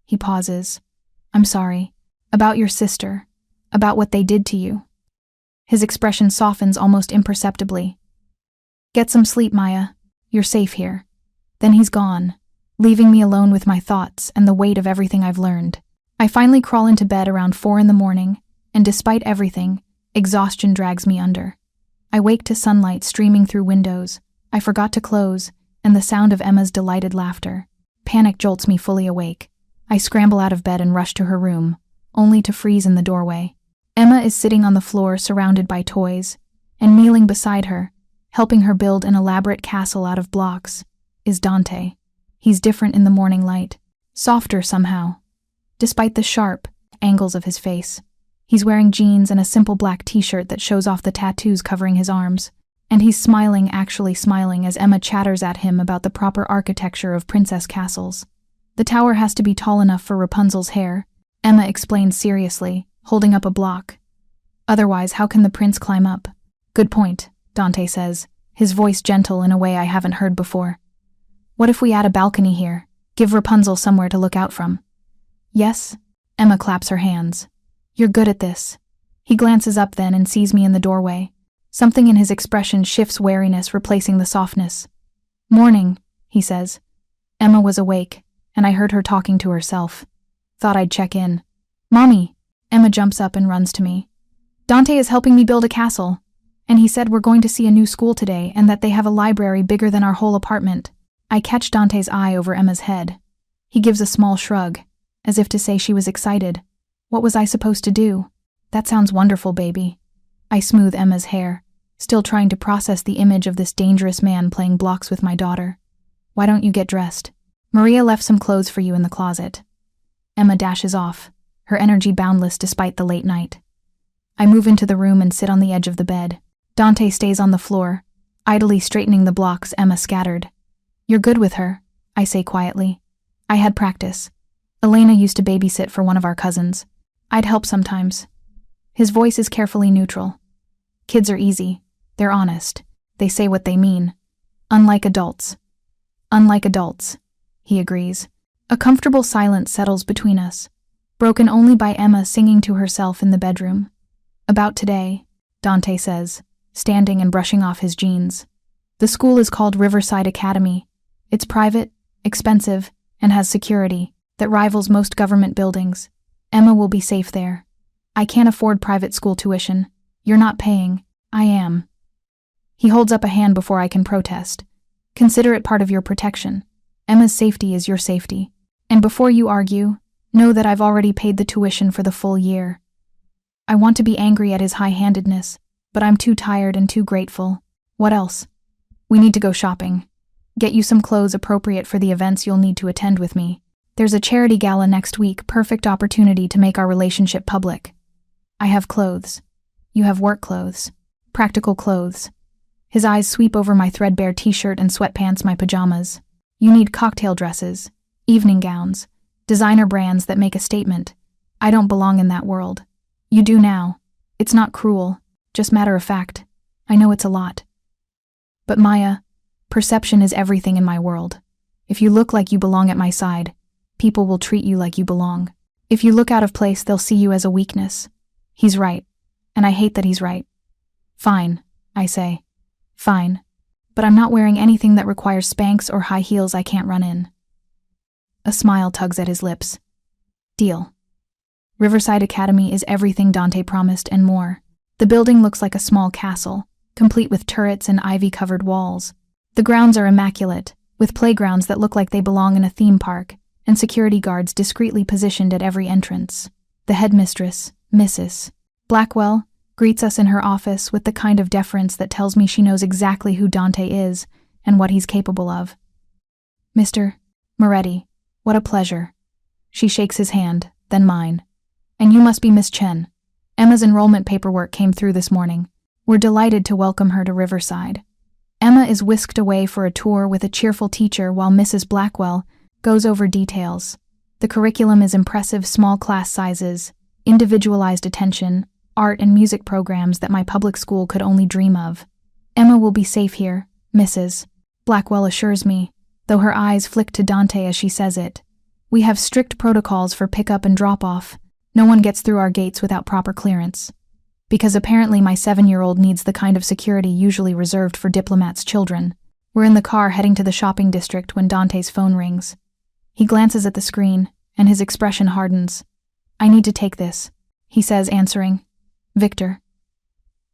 He pauses. I'm sorry. About your sister. About what they did to you. His expression softens almost imperceptibly. Get some sleep, Maya. You're safe here. Then he's gone, leaving me alone with my thoughts and the weight of everything I've learned. I finally crawl into bed around 4 a.m, and despite everything, exhaustion drags me under. I wake to sunlight streaming through windows. I forgot to close, and the sound of Emma's delighted laughter. Panic jolts me fully awake. I scramble out of bed and rush to her room, only to freeze in the doorway. Emma is sitting on the floor surrounded by toys, and kneeling beside her, helping her build an elaborate castle out of blocks, is Dante. He's different in the morning light, softer somehow, despite the sharp angles of his face. He's wearing jeans and a simple black t-shirt that shows off the tattoos covering his arms, and he's smiling, actually smiling, as Emma chatters at him about the proper architecture of princess castles. The tower has to be tall enough for Rapunzel's hair, Emma explains seriously, holding up a block. Otherwise, how can the prince climb up? Good point, Dante says, his voice gentle in a way I haven't heard before. What if we add a balcony here? Give Rapunzel somewhere to look out from. Yes? Emma claps her hands. You're good at this. He glances up then and sees me in the doorway. Something in his expression shifts wariness, replacing the softness. Morning, he says. Emma was awake, and I heard her talking to herself. Thought I'd check in. Mommy! Emma jumps up and runs to me. Dante is helping me build a castle, and he said we're going to see a new school today and that they have a library bigger than our whole apartment. I catch Dante's eye over Emma's head. He gives a small shrug, as if to say she was excited. What was I supposed to do? That sounds wonderful, baby. I smooth Emma's hair, still trying to process the image of this dangerous man playing blocks with my daughter. Why don't you get dressed? Maria left some clothes for you in the closet. Emma dashes off, her energy boundless despite the late night. I move into the room and sit on the edge of the bed. Dante stays on the floor, idly straightening the blocks Emma scattered. You're good with her, I say quietly. I had practice. Elena used to babysit for one of our cousins. I'd help sometimes. His voice is carefully neutral. Kids are easy. They're honest. They say what they mean. Unlike adults. Unlike adults, he agrees. A comfortable silence settles between us, broken only by Emma singing to herself in the bedroom. About today, Dante says, standing and brushing off his jeans. The school is called Riverside Academy. It's private, expensive, and has security that rivals most government buildings. Emma will be safe there. I can't afford private school tuition. You're not paying. I am. He holds up a hand before I can protest. Consider it part of your protection. Emma's safety is your safety. And before you argue, know that I've already paid the tuition for the full year. I want to be angry at his high-handedness, but I'm too tired and too grateful. What else? We need to go shopping. Get you some clothes appropriate for the events you'll need to attend with me. There's a charity gala next week, perfect opportunity to make our relationship public. I have clothes. You have work clothes. Practical clothes. His eyes sweep over my threadbare t-shirt and sweatpants, my pajamas. You need cocktail dresses, evening gowns, designer brands that make a statement. I don't belong in that world. You do now. It's not cruel, just matter of fact. I know it's a lot. But Maya, perception is everything in my world. If you look like you belong at my side, people will treat you like you belong. If you look out of place, they'll see you as a weakness. He's right, and I hate that he's right. Fine, I say. Fine. But I'm not wearing anything that requires Spanx or high heels I can't run in. A smile tugs at his lips. Deal. Riverside Academy is everything Dante promised and more. The building looks like a small castle, complete with turrets and ivy-covered walls. The grounds are immaculate, with playgrounds that look like they belong in a theme park, and security guards discreetly positioned at every entrance. The headmistress, Mrs. Blackwell, greets us in her office with the kind of deference that tells me she knows exactly who Dante is and what he's capable of. "Mr. Moretti, what a pleasure." She shakes his hand, then mine. "And you must be Miss Chen. Emma's enrollment paperwork came through this morning. We're delighted to welcome her to Riverside." Emma is whisked away for a tour with a cheerful teacher while Mrs. Blackwell goes over details. The curriculum is impressive: small class sizes, individualized attention, art and music programs that my public school could only dream of. "Emma will be safe here," Mrs. Blackwell assures me, though her eyes flick to Dante as she says it. "We have strict protocols for pickup and drop-off. No one gets through our gates without proper clearance. Because apparently my 7-year-old needs the kind of security usually reserved for diplomats' children." We're in the car heading to the shopping district when Dante's phone rings. He glances at the screen, and his expression hardens. "I need to take this," he says, answering. "Victor."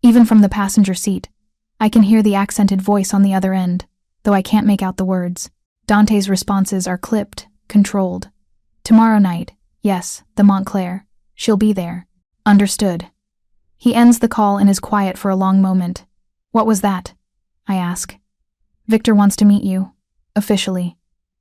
Even from the passenger seat, I can hear the accented voice on the other end, though I can't make out the words. Dante's responses are clipped, controlled. "Tomorrow night, yes, the Montclair. She'll be there." "Understood." He ends the call and is quiet for a long moment. "What was that?" I ask. "Victor wants to meet you. Officially."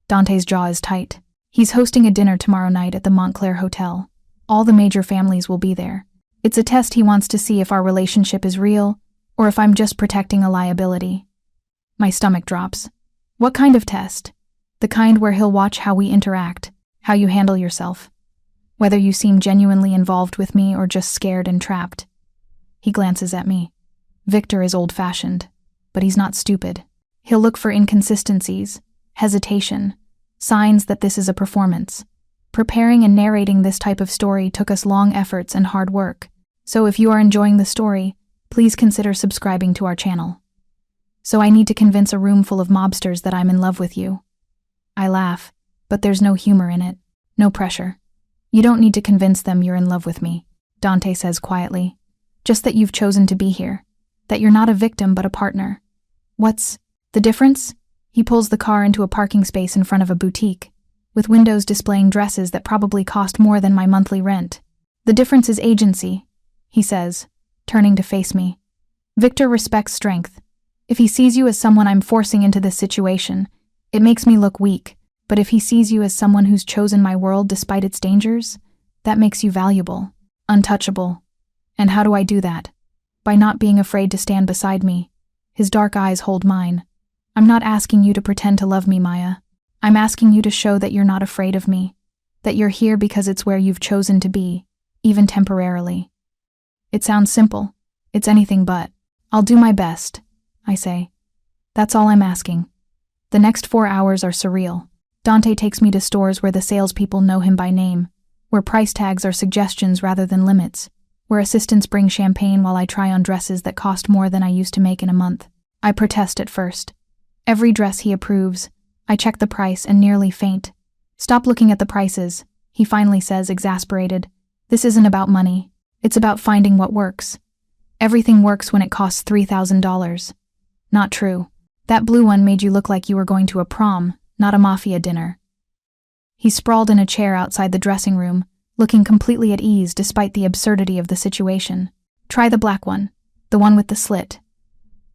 Dante's jaw is tight. He's hosting a dinner tomorrow night at the Montclair Hotel. All the major families will be there. It's a test he wants to see if our relationship is real, or if I'm just protecting a liability. My stomach drops. What kind of test? The kind where he'll watch how we interact, how you handle yourself. Whether you seem genuinely involved with me or just scared and trapped. He glances at me. Victor is old-fashioned, but he's not stupid. He'll look for inconsistencies, hesitation, signs that this is a performance. Preparing and narrating this type of story took us long efforts and hard work, so if you are enjoying the story, please consider subscribing to our channel. So I need to convince a room full of mobsters that I'm in love with you. I laugh, but there's no humor in it, no pressure. "You don't need to convince them you're in love with me," Dante says quietly. "Just that you've chosen to be here, that you're not a victim but a partner." "What's the difference?" He pulls the car into a parking space in front of a boutique, with windows displaying dresses that probably cost more than my monthly rent. "The difference is agency," he says, turning to face me. "Victor respects strength. If he sees you as someone I'm forcing into this situation, it makes me look weak, but if he sees you as someone who's chosen my world despite its dangers, that makes you valuable, untouchable. And how do I do that? By not being afraid to stand beside me." His dark eyes hold mine. "I'm not asking you to pretend to love me, Maya. I'm asking you to show that you're not afraid of me, that you're here because it's where you've chosen to be, even temporarily." It sounds simple. It's anything but. "I'll do my best," I say. "That's all I'm asking." The next 4 hours are surreal. Dante takes me to stores where the salespeople know him by name, where price tags are suggestions rather than limits, where assistants bring champagne while I try on dresses that cost more than I used to make in a month. I protest at first. Every dress he approves, I check the price and nearly faint. "Stop looking at the prices," he finally says, exasperated. "This isn't about money. It's about finding what works. Everything works when it costs $3,000. Not true. That blue one made you look like you were going to a prom, not a Mafia dinner." He sprawled in a chair outside the dressing room, looking completely at ease despite the absurdity of the situation. "Try the black one, the one with the slit."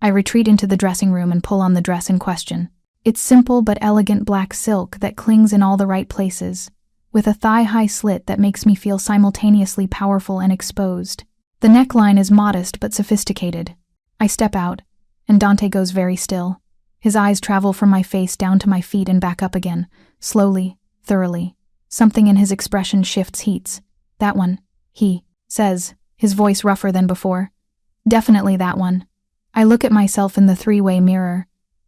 I retreat into the dressing room and pull on the dress in question. It's simple but elegant black silk that clings in all the right places, with a thigh-high slit that makes me feel simultaneously powerful and exposed. The neckline is modest but sophisticated. I step out, and Dante goes very still. His eyes travel from my face down to my feet and back up again, slowly, thoroughly. Something in his expression shifts heats. "That one," he says, his voice rougher than before. "Definitely that one." I look at myself in the three-way mirror.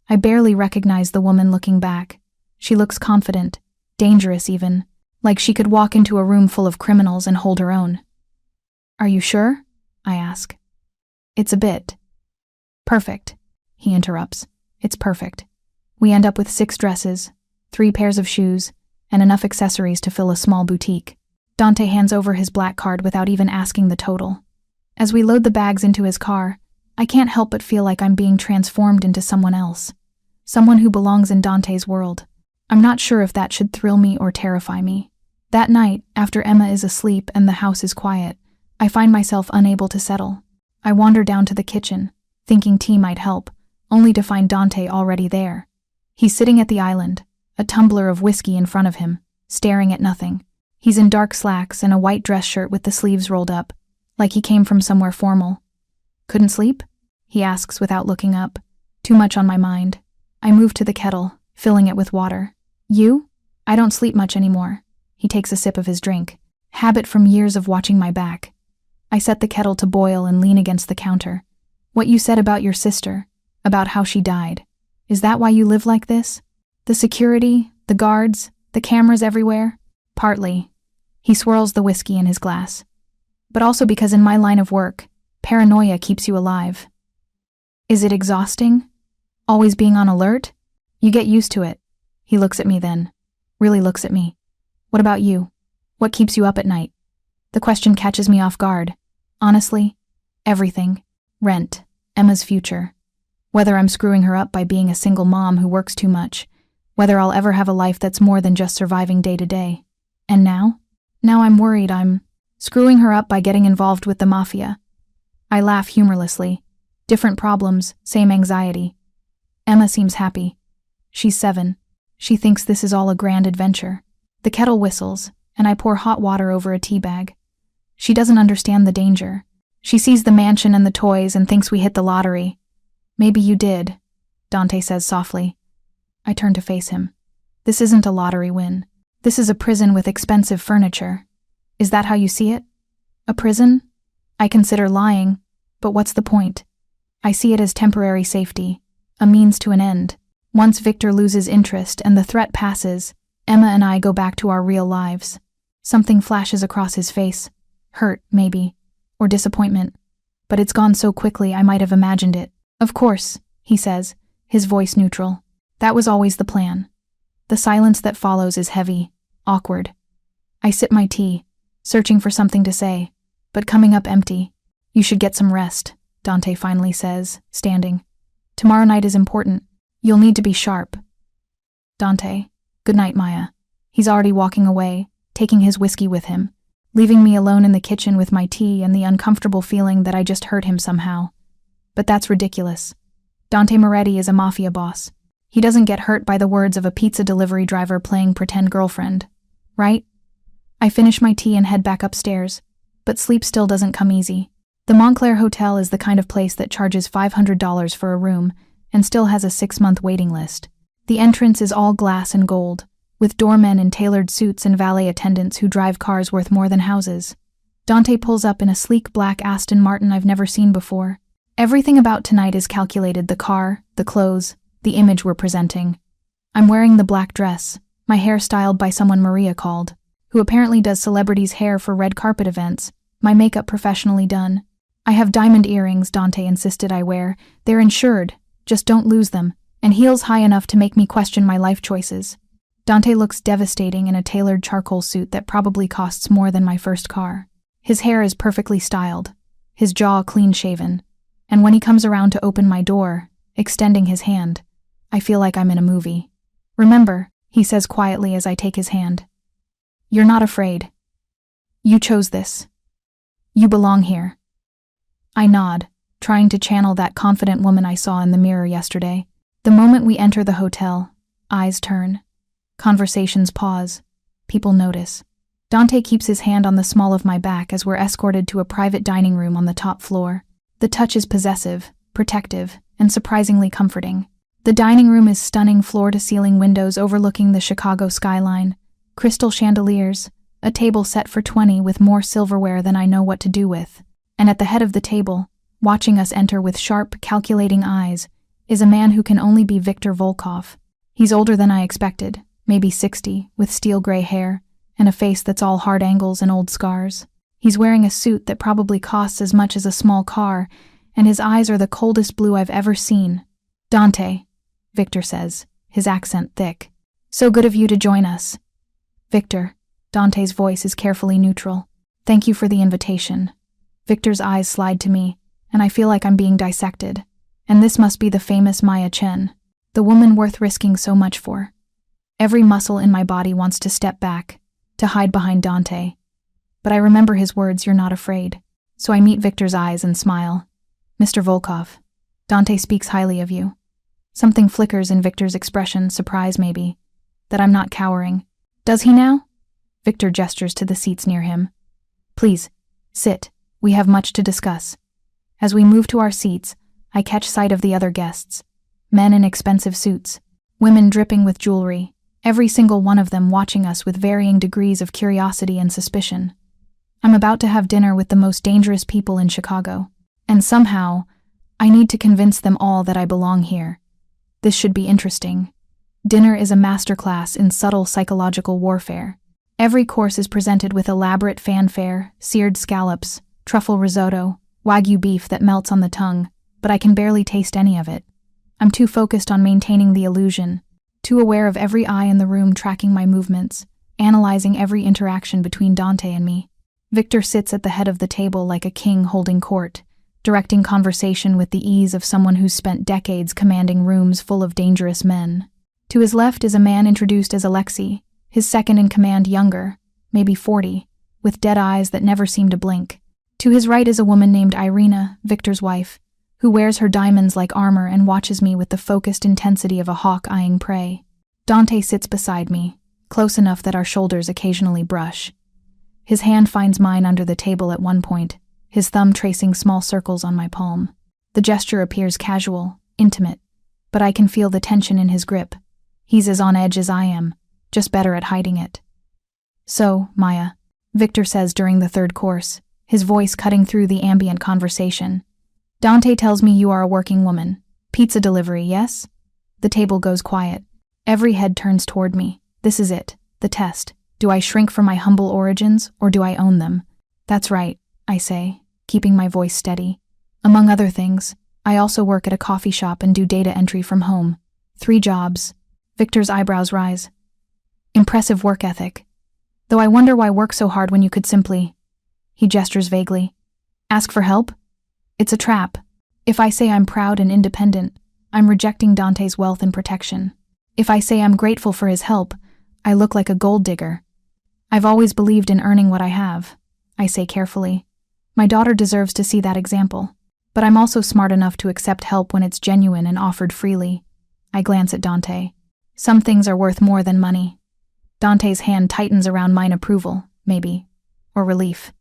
I barely recognize the woman looking back. She looks confident, dangerous even, like she could walk into a room full of criminals and hold her own. "Are you sure?" I ask. "It's a bit." "Perfect," he interrupts. "It's perfect." We end up with 6 dresses, 3 pairs of shoes, and enough accessories to fill a small boutique. Dante hands over his black card without even asking the total. As we load the bags into his car, I can't help but feel like I'm being transformed into someone else. someone who belongs in Dante's world. I'm not sure if that should thrill me or terrify me. That night, after Emma is asleep and the house is quiet, I find myself unable to settle. I wander down to the kitchen, thinking tea might help, only to find Dante already there. He's sitting at the island, a tumbler of whiskey in front of him, staring at nothing. He's in dark slacks and a white dress shirt with the sleeves rolled up, like he came from somewhere formal. "Couldn't sleep?" he asks without looking up. Too much on my mind. I move to the kettle, filling it with water. "You? I don't sleep much anymore." He takes a sip of his drink. Habit from years of watching my back. I set the kettle to boil and lean against the counter. "What you said about your sister, about how she died. Is that why you live like this? The security, the guards, the cameras everywhere?" "Partly." He swirls the whiskey in his glass. "But also because in my line of work, paranoia keeps you alive." "Is it exhausting? Always being on alert?" "You get used to it." He looks at me then. Really looks at me. "What about you? What keeps you up at night?" The question catches me off guard. Honestly, everything. Rent, Emma's future. Whether I'm screwing her up by being a single mom who works too much. Whether I'll ever have a life that's more than just surviving day to day. And now? Now I'm worried I'm screwing her up by getting involved with the Mafia. I laugh humorlessly. Different problems, same anxiety. Emma seems happy. She's 7. She thinks this is all a grand adventure. The kettle whistles, and I pour hot water over a tea bag. She doesn't understand the danger. She sees the mansion and the toys and thinks we hit the lottery. "Maybe you did," Dante says softly. I turn to face him. "This isn't a lottery win. This is a prison with expensive furniture. Is that how you see it? A prison? I consider lying, but what's the point? I see it as temporary safety, a means to an end. Once Victor loses interest and the threat passes, Emma and I go back to our real lives." Something flashes across his face. Hurt, maybe, or disappointment. But it's gone so quickly I might have imagined it. "Of course," he says, his voice neutral. "That was always the plan." The silence that follows is heavy, awkward. I sip my tea, searching for something to say, but coming up empty. "You should get some rest," Dante finally says, standing. "Tomorrow night is important. You'll need to be sharp." "Dante, good night, Maya." He's already walking away, taking his whiskey with him, leaving me alone in the kitchen with my tea and the uncomfortable feeling that I just hurt him somehow. But that's ridiculous. Dante Moretti is a Mafia boss. He doesn't get hurt by the words of a pizza delivery driver playing pretend girlfriend, right? I finish my tea and head back upstairs, but sleep still doesn't come easy. The Montclair Hotel is the kind of place that charges $500 for a room and still has a 6-month waiting list. The entrance is all glass and gold, with doormen in tailored suits and valet attendants who drive cars worth more than houses. Dante pulls up in a sleek black Aston Martin I've never seen before. Everything about tonight is calculated: the car, the clothes, the image we're presenting. I'm wearing the black dress, my hair styled by someone Maria called, who apparently does celebrities' hair for red carpet events, my makeup professionally done. I have diamond earrings Dante insisted I wear. They're insured, just don't lose them, and heels high enough to make me question my life choices. Dante looks devastating in a tailored charcoal suit that probably costs more than my first car. His hair is perfectly styled, his jaw clean-shaven, and when he comes around to open my door, extending his hand, I feel like I'm in a movie. "Remember," he says quietly as I take his hand. "You're not afraid. You chose this. You belong here." I nod, trying to channel that confident woman I saw in the mirror yesterday. The moment we enter the hotel, eyes turn. Conversations pause. People notice. Dante keeps his hand on the small of my back as we're escorted to a private dining room on the top floor. The touch is possessive, protective, and surprisingly comforting. The dining room is stunning floor-to-ceiling windows overlooking the Chicago skyline, crystal chandeliers, a table set for 20 with more silverware than I know what to do with. And at the head of the table, watching us enter with sharp, calculating eyes, is a man who can only be Victor Volkov. He's older than I expected, maybe 60, with steel gray hair, and a face that's all hard angles and old scars. He's wearing a suit that probably costs as much as a small car, and his eyes are the coldest blue I've ever seen. "Dante," Victor says, his accent thick. "So good of you to join us." "Victor," Dante's voice is carefully neutral. "Thank you for the invitation." Victor's eyes slide to me, and I feel like I'm being dissected. And this must be the famous Maya Chen. The woman worth risking so much for. Every muscle in my body wants to step back, to hide behind Dante. But I remember his words, "You're not afraid." So I meet Victor's eyes and smile. "Mr. Volkov, Dante speaks highly of you." Something flickers in Victor's expression, surprise maybe, that I'm not cowering. "Does he now?" Victor gestures to the seats near him. "Please, sit. We have much to discuss." As we move to our seats, I catch sight of the other guests. Men in expensive suits, women dripping with jewelry, every single one of them watching us with varying degrees of curiosity and suspicion. I'm about to have dinner with the most dangerous people in Chicago, and somehow, I need to convince them all that I belong here. This should be interesting. Dinner is a masterclass in subtle psychological warfare. Every course is presented with elaborate fanfare, seared scallops, truffle risotto, Wagyu beef that melts on the tongue, but I can barely taste any of it. I'm too focused on maintaining the illusion, too aware of every eye in the room tracking my movements, analyzing every interaction between Dante and me. Victor sits at the head of the table like a king holding court, directing conversation with the ease of someone who's spent decades commanding rooms full of dangerous men. To his left is a man introduced as Alexei, his second-in-command younger, maybe 40, with dead eyes that never seem to blink. To his right is a woman named Irina, Victor's wife, who wears her diamonds like armor and watches me with the focused intensity of a hawk eyeing prey. Dante sits beside me, close enough that our shoulders occasionally brush. His hand finds mine under the table at one point, his thumb tracing small circles on my palm. The gesture appears casual, intimate, but I can feel the tension in his grip. He's as on edge as I am, just better at hiding it. "So, Maya," Victor says during the third course, his voice cutting through the ambient conversation. "Dante tells me you are a working woman. Pizza delivery, yes?" The table goes quiet. Every head turns toward me. This is it, the test. Do I shrink from my humble origins, or do I own them? "That's right," I say, keeping my voice steady. "Among other things, I also work at a coffee shop and do data entry from home. 3 jobs. Victor's eyebrows rise. "Impressive work ethic. Though I wonder why work so hard when you could simply..." He gestures vaguely. "Ask for help?" It's a trap. If I say I'm proud and independent, I'm rejecting Dante's wealth and protection. If I say I'm grateful for his help, I look like a gold digger. "I've always believed in earning what I have," I say carefully. "My daughter deserves to see that example. But I'm also smart enough to accept help when it's genuine and offered freely." I glance at Dante. "Some things are worth more than money." Dante's hand tightens around mine, approval, maybe, or relief.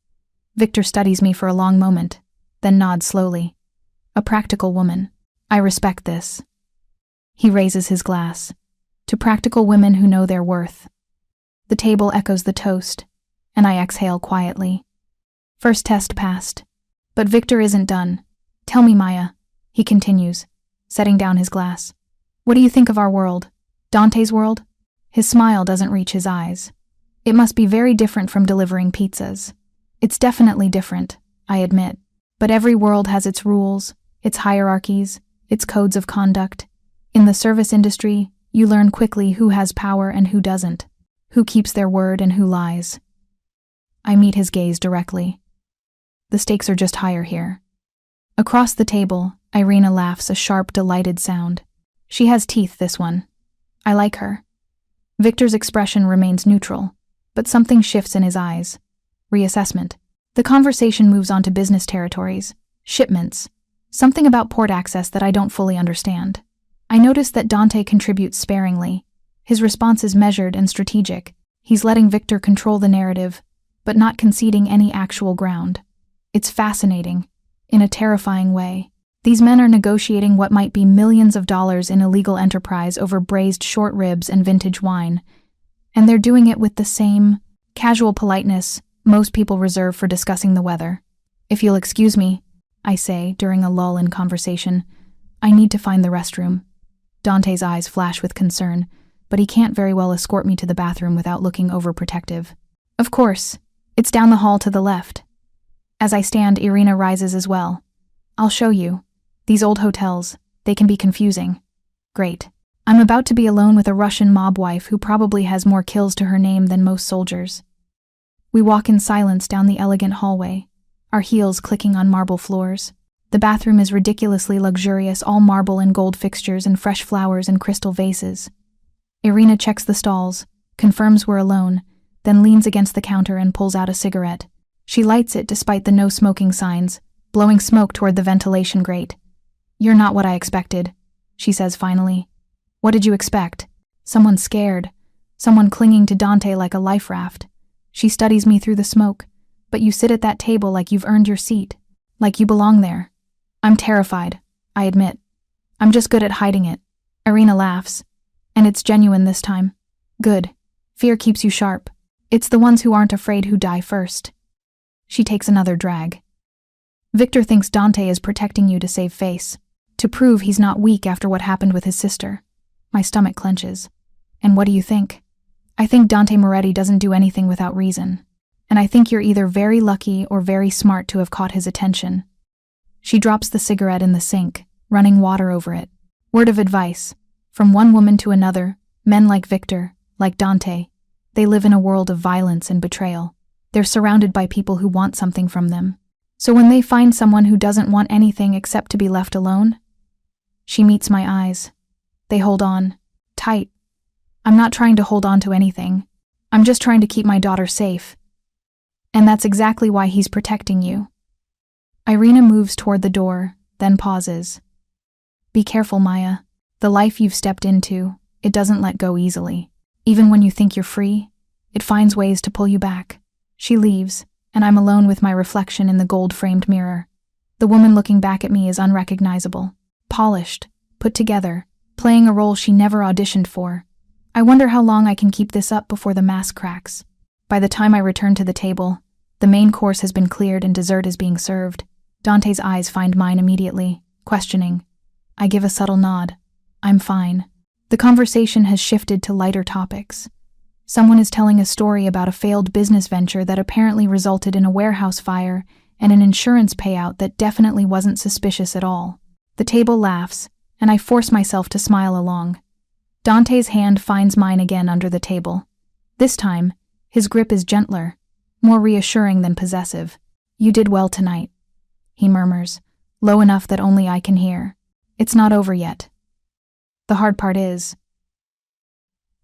Victor studies me for a long moment, then nods slowly. "A practical woman. I respect this." He raises his glass. "To practical women who know their worth." The table echoes the toast, and I exhale quietly. First test passed. But Victor isn't done. "Tell me, Maya," he continues, setting down his glass. "What do you think of our world? Dante's world?" His smile doesn't reach his eyes. "It must be very different from delivering pizzas." "It's definitely different," I admit. "But every world has its rules, its hierarchies, its codes of conduct. In the service industry, you learn quickly who has power and who doesn't, who keeps their word and who lies." I meet his gaze directly. The stakes are just higher here. Across the table, Irina laughs, a sharp, delighted sound. She has teeth, this one. I like her. Victor's expression remains neutral, but something shifts in his eyes. Reassessment. The conversation moves on to business territories, shipments, something about port access that I don't fully understand. I notice that Dante contributes sparingly. His response is measured and strategic. He's letting Victor control the narrative, but not conceding any actual ground. It's fascinating, in a terrifying way. These men are negotiating what might be millions of dollars in illegal enterprise over braised short ribs and vintage wine, and they're doing it with the same casual politeness most people reserve for discussing the weather. "If you'll excuse me," I say during a lull in conversation, "I need to find the restroom." Dante's eyes flash with concern, but he can't very well escort me to the bathroom without looking overprotective. "Of course, it's down the hall to the left." As I stand, Irina rises as well. "I'll show you. These old hotels, they can be confusing." Great. I'm about to be alone with a Russian mob wife who probably has more kills to her name than most soldiers. We walk in silence down the elegant hallway, our heels clicking on marble floors. The bathroom is ridiculously luxurious, all marble and gold fixtures and fresh flowers in crystal vases. Irina checks the stalls, confirms we're alone, then leans against the counter and pulls out a cigarette. She lights it despite the no smoking signs, blowing smoke toward the ventilation grate. "You're not what I expected," she says finally. "What did you expect? Someone scared. Someone clinging to Dante like a life raft." She studies me through the smoke. "But you sit at that table like you've earned your seat. Like you belong there." "I'm terrified," I admit. "I'm just good at hiding it." Irina laughs. "And it's genuine this time." "Good. Fear keeps you sharp. It's the ones who aren't afraid who die first." She takes another drag. "Victor thinks Dante is protecting you to save face. To prove he's not weak after what happened with his sister." My stomach clenches. "And what do you think?" "I think Dante Moretti doesn't do anything without reason. And I think you're either very lucky or very smart to have caught his attention." She drops the cigarette in the sink, running water over it. Word of advice. From one woman to another, men like Victor, like Dante, they live in a world of violence and betrayal. They're surrounded by people who want something from them. So when they find someone who doesn't want anything except to be left alone, she meets my eyes. They hold on. Tight. I'm not trying to hold on to anything. I'm just trying to keep my daughter safe. And that's exactly why he's protecting you. Irina moves toward the door, then pauses. "Be careful, Maya. The life you've stepped into, it doesn't let go easily. Even when you think you're free, it finds ways to pull you back." She leaves, and I'm alone with my reflection in the gold-framed mirror. The woman looking back at me is unrecognizable, polished, put together, playing a role she never auditioned for. I wonder how long I can keep this up before the mask cracks. By the time I return to the table, the main course has been cleared and dessert is being served. Dante's eyes find mine immediately, questioning. I give a subtle nod. I'm fine. The conversation has shifted to lighter topics. Someone is telling a story about a failed business venture that apparently resulted in a warehouse fire and an insurance payout that definitely wasn't suspicious at all. The table laughs, and I force myself to smile along. Dante's hand finds mine again under the table. This time, his grip is gentler, more reassuring than possessive. "You did well tonight," he murmurs, low enough that only I can hear. "It's not over yet. The hard part is..."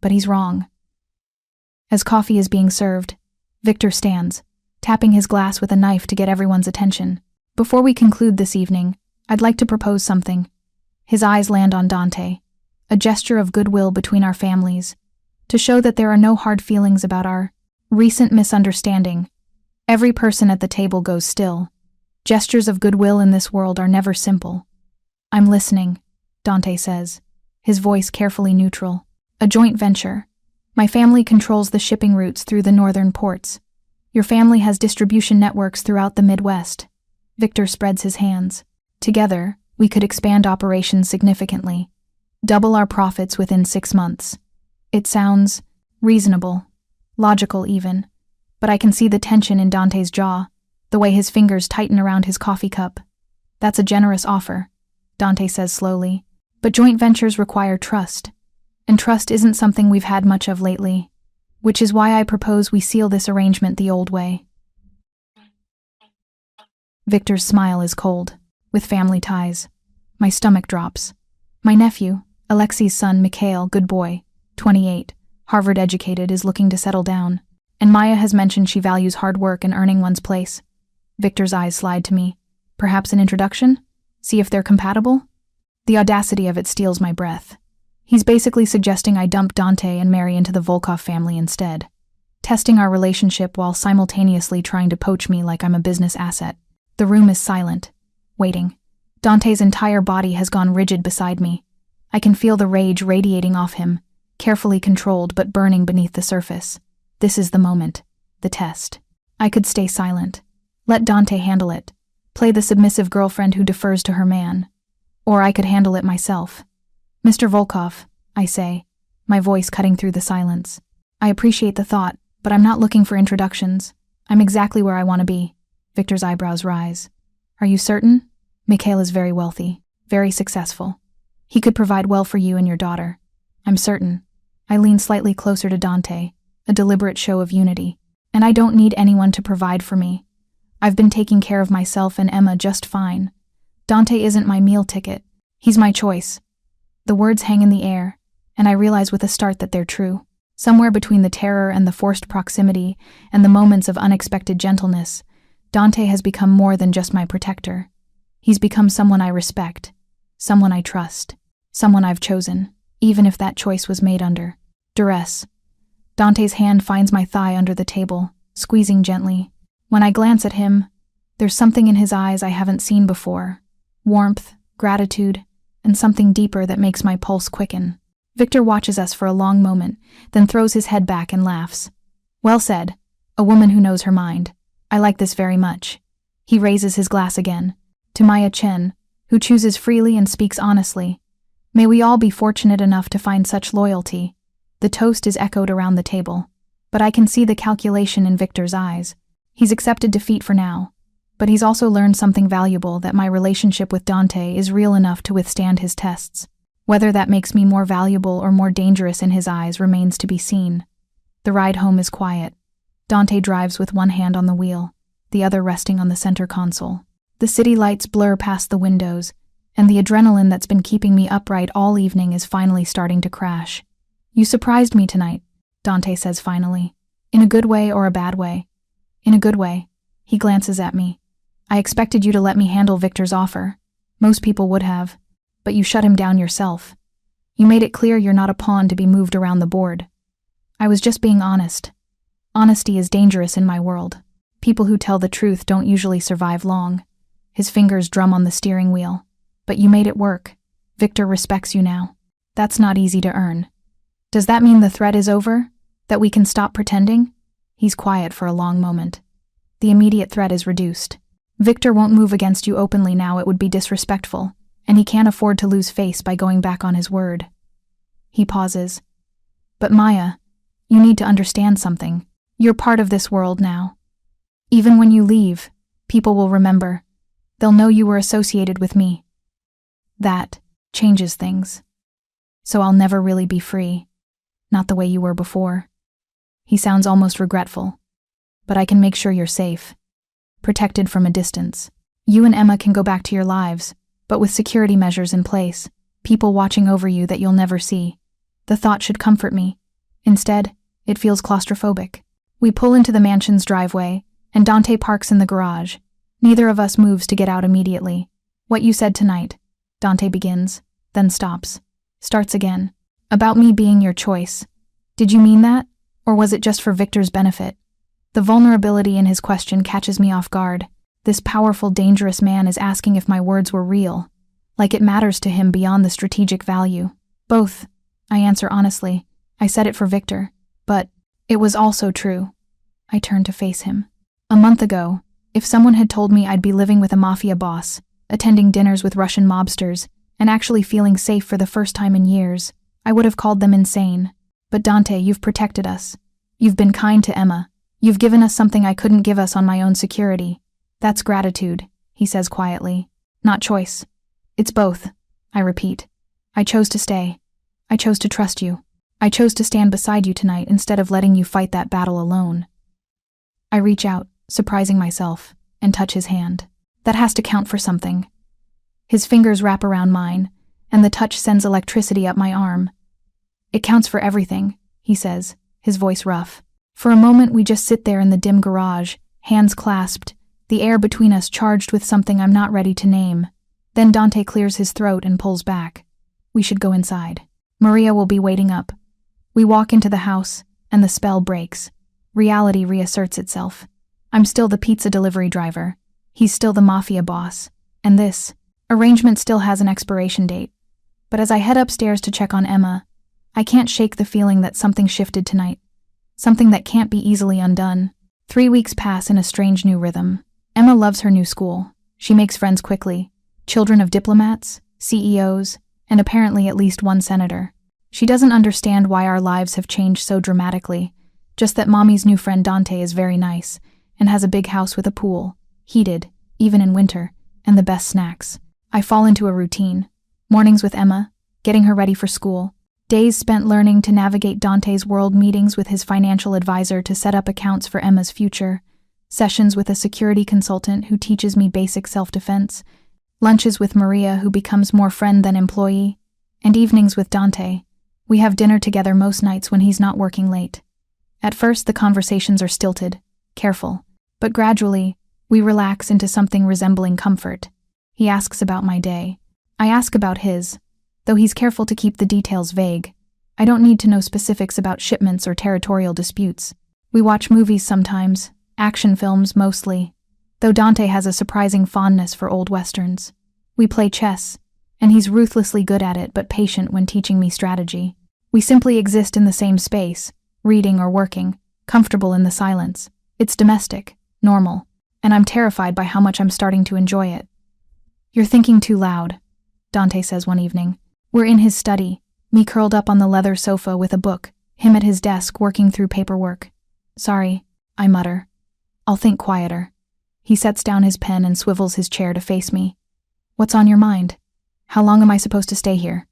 But he's wrong. As coffee is being served, Victor stands, tapping his glass with a knife to get everyone's attention. "Before we conclude this evening, I'd like to propose something." His eyes land on Dante, a gesture of goodwill between our families, to show that there are no hard feelings about our recent misunderstanding. Every person at the table goes still. Gestures of goodwill in this world are never simple. "I'm listening," Dante says, his voice carefully neutral. "A joint venture. My family controls the shipping routes through the northern ports. Your family has distribution networks throughout the Midwest." Victor spreads his hands. "Together, we could expand operations significantly. Double our profits within 6 months." It sounds reasonable, logical even, but I can see the tension in Dante's jaw, the way his fingers tighten around his coffee cup. "That's a generous offer," Dante says slowly, "but joint ventures require trust, and trust isn't something we've had much of lately, which is why I propose we seal this arrangement the old way." Victor's smile is cold, with family ties. My stomach drops. My nephew, Alexei's son Mikhail, good boy, 28, Harvard educated, is looking to settle down, and Maya has mentioned she values hard work and earning one's place. Victor's eyes slide to me. Perhaps an introduction? See if they're compatible? The audacity of it steals my breath. He's basically suggesting I dump Dante and marry into the Volkov family instead, testing our relationship while simultaneously trying to poach me like I'm a business asset. The room is silent, waiting. Dante's entire body has gone rigid beside me. I can feel the rage radiating off him, carefully controlled but burning beneath the surface. This is the moment, the test. I could stay silent, let Dante handle it, play the submissive girlfriend who defers to her man. Or I could handle it myself. "Mr. Volkov," I say, my voice cutting through the silence. "I appreciate the thought, but I'm not looking for introductions. I'm exactly where I want to be." Victor's eyebrows rise. "Are you certain?" "Mikhail is very wealthy, very successful. He could provide well for you and your daughter." "I'm certain." I lean slightly closer to Dante, a deliberate show of unity. "And I don't need anyone to provide for me. I've been taking care of myself and Emma just fine. Dante isn't my meal ticket. He's my choice. The words hang in the air, and I realize with a start that they're true. Somewhere between the terror and the forced proximity and the moments of unexpected gentleness, Dante has become more than just my protector. He's become someone I respect, someone I trust, someone I've chosen, even if that choice was made under duress. Dante's hand finds my thigh under the table, squeezing gently. When I glance at him, there's something in his eyes I haven't seen before. Warmth, gratitude, and something deeper that makes my pulse quicken. Victor watches us for a long moment, then throws his head back and laughs. Well said, a woman who knows her mind. I like this very much. He raises his glass again. To Maya Chen, who chooses freely and speaks honestly. May we all be fortunate enough to find such loyalty. The toast is echoed around the table, but I can see the calculation in Victor's eyes. He's accepted defeat for now, but he's also learned something valuable, that my relationship with Dante is real enough to withstand his tests. Whether that makes me more valuable or more dangerous in his eyes remains to be seen. The ride home is quiet. Dante drives with one hand on the wheel, the other resting on the center console. The city lights blur past the windows, and the adrenaline that's been keeping me upright all evening is finally starting to crash. You surprised me tonight, Dante says finally. In a good way or a bad way? In a good way. He glances at me. I expected you to let me handle Victor's offer. Most people would have, but you shut him down yourself. You made it clear you're not a pawn to be moved around the board. I was just being honest. Honesty is dangerous in my world. People who tell the truth don't usually survive long. His fingers drum on the steering wheel. But you made it work. Victor respects you now. That's not easy to earn. Does that mean the threat is over? That we can stop pretending? He's quiet for a long moment. The immediate threat is reduced. Victor won't move against you openly now, it would be disrespectful, and he can't afford to lose face by going back on his word. He pauses. But Maya, you need to understand something. You're part of this world now. Even when you leave, people will remember. They'll know you were associated with me. That changes things. So I'll never really be free. Not the way you were before. He sounds almost regretful. But I can make sure you're safe. Protected from a distance. You and Emma can go back to your lives, but with security measures in place, people watching over you that you'll never see. The thought should comfort me. Instead, it feels claustrophobic. We pull into the mansion's driveway, and Dante parks in the garage. Neither of us moves to get out immediately. What you said tonight, Dante begins, then stops. Starts again. About me being your choice. Did you mean that? Or was it just for Victor's benefit? The vulnerability in his question catches me off guard. This powerful, dangerous man is asking if my words were real, like it matters to him beyond the strategic value. Both, I answer honestly. I said it for Victor, but it was also true. I turn to face him. A month ago, if someone had told me I'd be living with a mafia boss, attending dinners with Russian mobsters, and actually feeling safe for the first time in years, I would have called them insane. But Dante, you've protected us. You've been kind to Emma. You've given us something I couldn't give us on my own security. That's gratitude, he says quietly. Not choice. It's both, I repeat. I chose to stay. I chose to trust you. I chose to stand beside you tonight instead of letting you fight that battle alone. I reach out, surprising myself, and touch his hand. That has to count for something. His fingers wrap around mine, and the touch sends electricity up my arm. It counts for everything, he says, his voice rough. For a moment we just sit there in the dim garage, hands clasped, the air between us charged with something I'm not ready to name. Then Dante clears his throat and pulls back. We should go inside. Maria will be waiting up. We walk into the house, and the spell breaks. Reality reasserts itself. I'm still the pizza delivery driver. He's still the mafia boss. And this arrangement still has an expiration date. But as I head upstairs to check on Emma, I can't shake the feeling that something shifted tonight. Something that can't be easily undone. 3 weeks pass in a strange new rhythm. Emma loves her new school. She makes friends quickly. Children of diplomats, CEOs, and apparently at least one senator. She doesn't understand why our lives have changed so dramatically, just that Mommy's new friend Dante is very nice, and has a big house with a pool, heated, even in winter, and the best snacks. I fall into a routine. Mornings with Emma, getting her ready for school. Days spent learning to navigate Dante's world, meetings with his financial advisor to set up accounts for Emma's future, sessions with a security consultant who teaches me basic self-defense, Lunches with Maria, who becomes more friend than employee, and evenings with Dante. We have dinner together most nights when he's not working late. At first, the conversations are stilted, careful, but gradually, we relax into something resembling comfort. He asks about my day. I ask about his, though he's careful to keep the details vague. I don't need to know specifics about shipments or territorial disputes. We watch movies sometimes, action films mostly, though Dante has a surprising fondness for old westerns. We play chess, and he's ruthlessly good at it but patient when teaching me strategy. We simply exist in the same space, reading or working, comfortable in the silence. It's domestic, normal, and I'm terrified by how much I'm starting to enjoy it. "You're thinking too loud," Dante says one evening. We're in his study, me curled up on the leather sofa with a book, him at his desk working through paperwork. "Sorry," I mutter. "I'll think quieter." He sets down his pen and swivels his chair to face me. "What's on your mind? How long am I supposed to stay here?"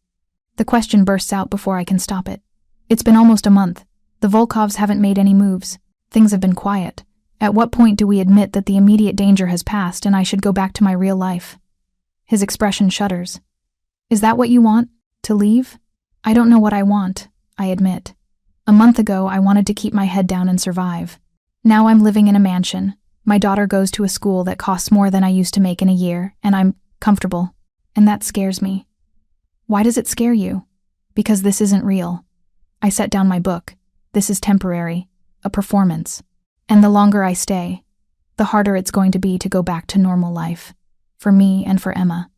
The question bursts out before I can stop it. It's been almost a month. The Volkovs haven't made any moves. Things have been quiet. At what point do we admit that the immediate danger has passed and I should go back to my real life? His expression shudders. "Is that what you want? To leave?" "I don't know what I want," I admit. A month ago, I wanted to keep my head down and survive. Now I'm living in a mansion. My daughter goes to a school that costs more than I used to make in a year, and I'm comfortable. And that scares me. Why does it scare you? Because this isn't real. I set down my book. This is temporary, a performance. And the longer I stay, the harder it's going to be to go back to normal life. For me and for Emma.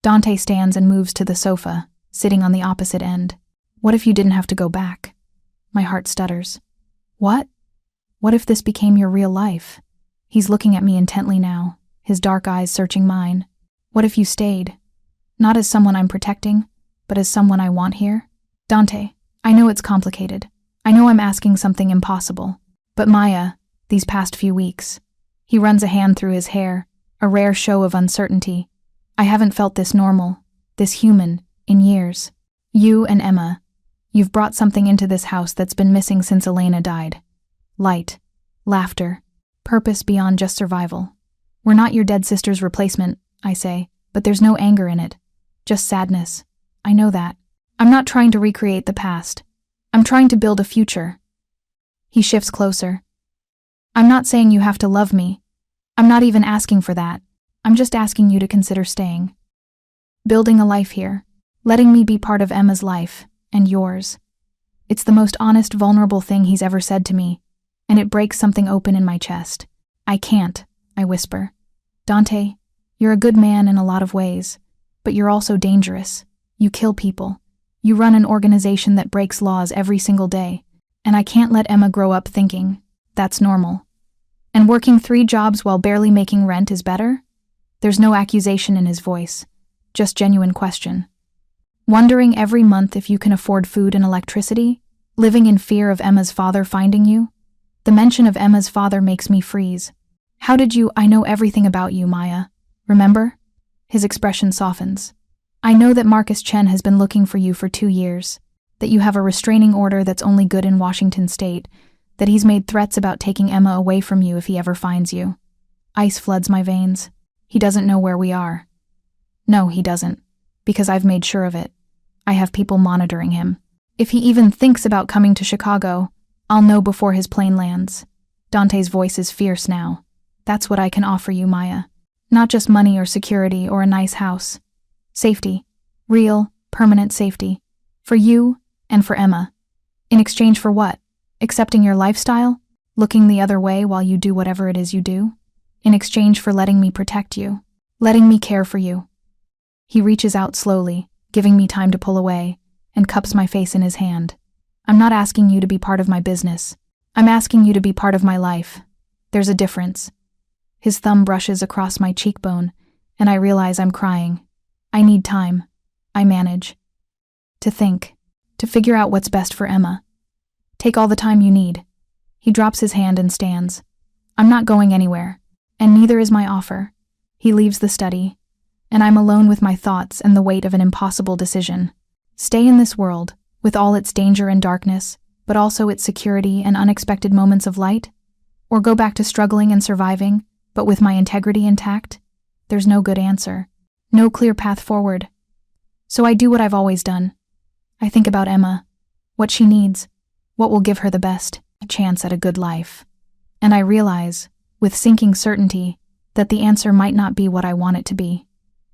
Dante stands and moves to the sofa, sitting on the opposite end. "What if you didn't have to go back?" My heart stutters. "What? What if this became your real life?" He's looking at me intently now, his dark eyes searching mine. "What if you stayed? Not as someone I'm protecting, but as someone I want here?" "Dante, I know it's complicated. I know I'm asking something impossible. But Maya, these past few weeks..." He runs a hand through his hair, a rare show of uncertainty. "I haven't felt this normal, this human, in years. You and Emma, you've brought something into this house that's been missing since Elena died. Light, laughter, purpose beyond just survival. We're not your dead sister's replacement," I say, "but there's no anger in it. Just sadness. I know that. I'm not trying to recreate the past. I'm trying to build a future." He shifts closer. "I'm not saying you have to love me. I'm not even asking for that. I'm just asking you to consider staying. Building a life here. Letting me be part of Emma's life, and yours." It's the most honest, vulnerable thing he's ever said to me, and it breaks something open in my chest. "I can't," I whisper. "Dante, you're a good man in a lot of ways, but you're also dangerous. You kill people. You run an organization that breaks laws every single day, and I can't let Emma grow up thinking that's normal. And working 3 jobs while barely making rent is better?" There's no accusation in his voice, just genuine question. "Wondering every month if you can afford food and electricity? Living in fear of Emma's father finding you? The mention of Emma's father makes me freeze. How did you— I know everything about you, Maya. Remember?" His expression softens. "I know that Marcus Chen has been looking for you for 2 years, that you have a restraining order that's only good in Washington state, that he's made threats about taking Emma away from you if he ever finds you." Ice floods my veins. He doesn't know where we are. No, he doesn't, because I've made sure of it. I have people monitoring him. If he even thinks about coming to Chicago, I'll know before his plane lands. Dante's voice is fierce now. "That's what I can offer you, Maya. Not just money or security or a nice house. Safety. Real, permanent safety. For you and for Emma. In exchange for what? Accepting your lifestyle? Looking the other way while you do whatever it is you do? In exchange for letting me protect you. Letting me care for you." He reaches out slowly, giving me time to pull away, and cups my face in his hand. "I'm not asking you to be part of my business. I'm asking you to be part of my life. There's a difference." His thumb brushes across my cheekbone, and I realize I'm crying. I need time. I manage. To think. To figure out what's best for Emma. "Take all the time you need." He drops his hand and stands. "I'm not going anywhere, and neither is my offer." He leaves the study, and I'm alone with my thoughts and the weight of an impossible decision. Stay in this world, with all its danger and darkness, but also its security and unexpected moments of light? Or go back to struggling and surviving, but with my integrity intact? There's no good answer. No clear path forward. So I do what I've always done. I think about Emma, what she needs, what will give her the best chance at a good life. And I realize, with sinking certainty, that the answer might not be what I want it to be.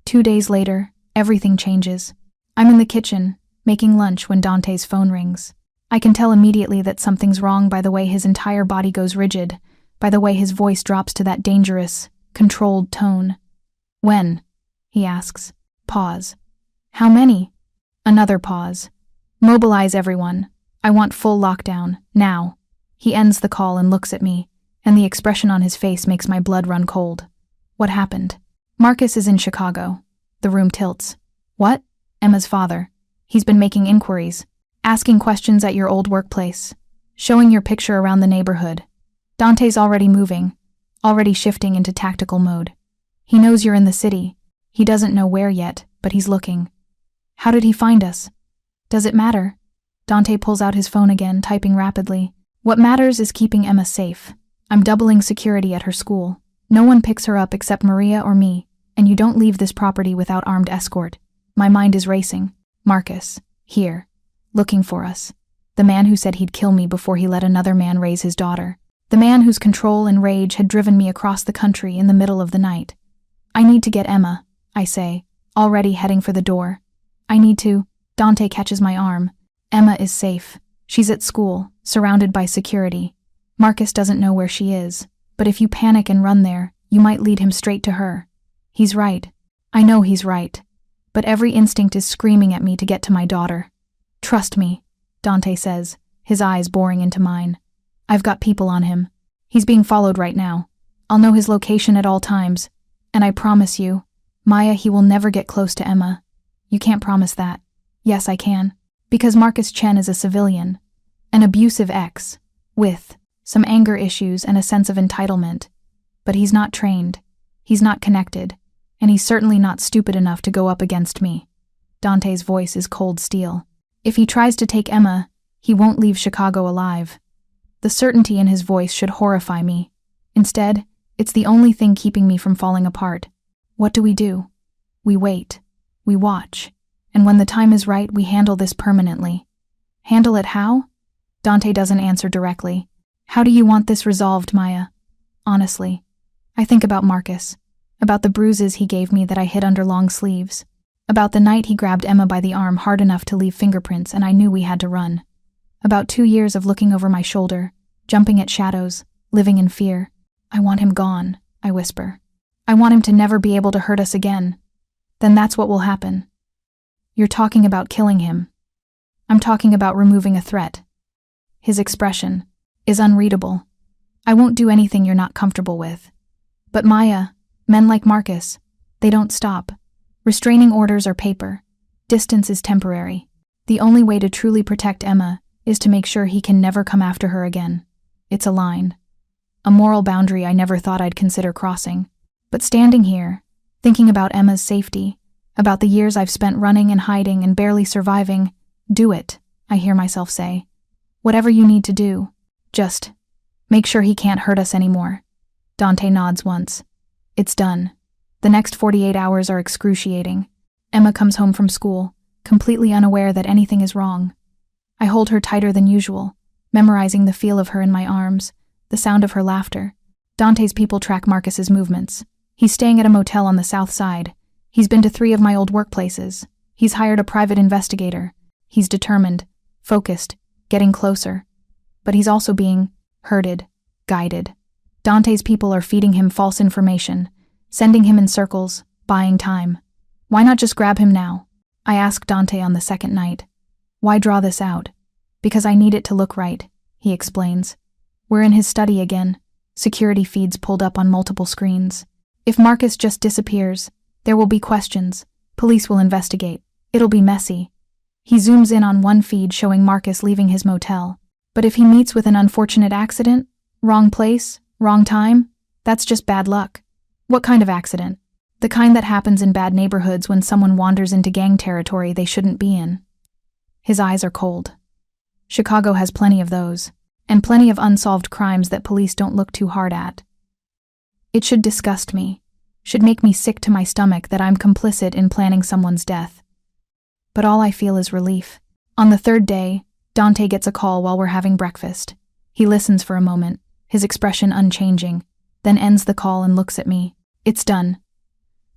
2 days later, everything changes. I'm in the kitchen, making lunch when Dante's phone rings. I can tell immediately that something's wrong by the way his entire body goes rigid, by the way his voice drops to that dangerous, controlled tone. When? He asks. Pause. How many? Another pause. Mobilize everyone. I want full lockdown, now. He ends the call and looks at me, and the expression on his face makes my blood run cold. What happened? Marcus is in Chicago. The room tilts. What? Emma's father. He's been making inquiries, asking questions at your old workplace, showing your picture around the neighborhood. Dante's already moving, already shifting into tactical mode. He knows you're in the city. He doesn't know where yet, but he's looking. How did he find us? Does it matter? Dante pulls out his phone again, typing rapidly. What matters is keeping Emma safe. I'm doubling security at her school. No one picks her up except Maria or me, and you don't leave this property without armed escort. My mind is racing. Marcus, here, looking for us. The man who said he'd kill me before he let another man raise his daughter. The man whose control and rage had driven me across the country in the middle of the night. I need to get Emma, I say, already heading for the door. I need to. Dante catches my arm. Emma is safe. She's at school, surrounded by security. Marcus doesn't know where she is, but if you panic and run there, you might lead him straight to her. He's right. I know he's right. But every instinct is screaming at me to get to my daughter. Trust me, Dante says, his eyes boring into mine. I've got people on him. He's being followed right now. I'll know his location at all times. And I promise you, Maya, he will never get close to Emma. You can't promise that. Yes, I can. Because Marcus Chen is a civilian. An abusive ex. With some anger issues and a sense of entitlement. But he's not trained. He's not connected. And he's certainly not stupid enough to go up against me. Dante's voice is cold steel. If he tries to take Emma, he won't leave Chicago alive. The certainty in his voice should horrify me. Instead, it's the only thing keeping me from falling apart. What do? We wait. We watch. And when the time is right, we handle this permanently. Handle it how? Dante doesn't answer directly. How do you want this resolved, Maya? Honestly, I think about Marcus. About the bruises he gave me that I hid under long sleeves. About the night he grabbed Emma by the arm hard enough to leave fingerprints and I knew we had to run. About 2 years of looking over my shoulder, jumping at shadows, living in fear. I want him gone, I whisper. I want him to never be able to hurt us again. Then that's what will happen. You're talking about killing him. I'm talking about removing a threat. His expression is unreadable. I won't do anything you're not comfortable with. But Maya, men like Marcus, they don't stop. Restraining orders are paper. Distance is temporary. The only way to truly protect Emma is to make sure he can never come after her again. It's a line. A moral boundary I never thought I'd consider crossing. But standing here, thinking about Emma's safety, about the years I've spent running and hiding and barely surviving, do it, I hear myself say. Whatever you need to do, just make sure he can't hurt us anymore. Dante nods once. It's done. The next 48 hours are excruciating. Emma comes home from school, completely unaware that anything is wrong. I hold her tighter than usual, memorizing the feel of her in my arms, the sound of her laughter. Dante's people track Marcus's movements. He's staying at a motel on the south side. He's been to 3 of my old workplaces. He's hired a private investigator. He's determined, focused, getting closer. But he's also being herded, guided. Dante's people are feeding him false information, sending him in circles, buying time. Why not just grab him now? I ask Dante on the second night. Why draw this out? Because I need it to look right, he explains. We're in his study again, security feeds pulled up on multiple screens. If Marcus just disappears, there will be questions. Police will investigate. It'll be messy. He zooms in on one feed showing Marcus leaving his motel. But if he meets with an unfortunate accident, wrong place, wrong time, that's just bad luck. What kind of accident? The kind that happens in bad neighborhoods when someone wanders into gang territory they shouldn't be in. His eyes are cold. Chicago has plenty of those, and plenty of unsolved crimes that police don't look too hard at. It should disgust me. should make me sick to my stomach that I'm complicit in planning someone's death. But all I feel is relief. On the third day, Dante gets a call while we're having breakfast. He listens for a moment, his expression unchanging, then ends the call and looks at me. It's done.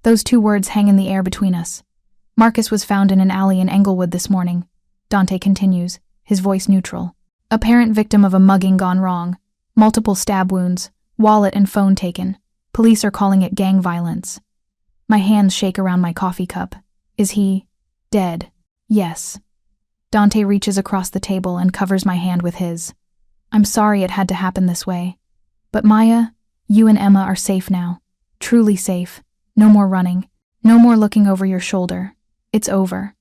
Those two words hang in the air between us. Marcus was found in an alley in Englewood this morning. Dante continues, his voice neutral. Apparent victim of a mugging gone wrong. Multiple stab wounds, wallet and phone taken. Police are calling it gang violence. My hands shake around my coffee cup. Is he dead? Yes. Dante reaches across the table and covers my hand with his. I'm sorry it had to happen this way. But Maya, you and Emma are safe now. Truly safe. No more running. No more looking over your shoulder. It's over.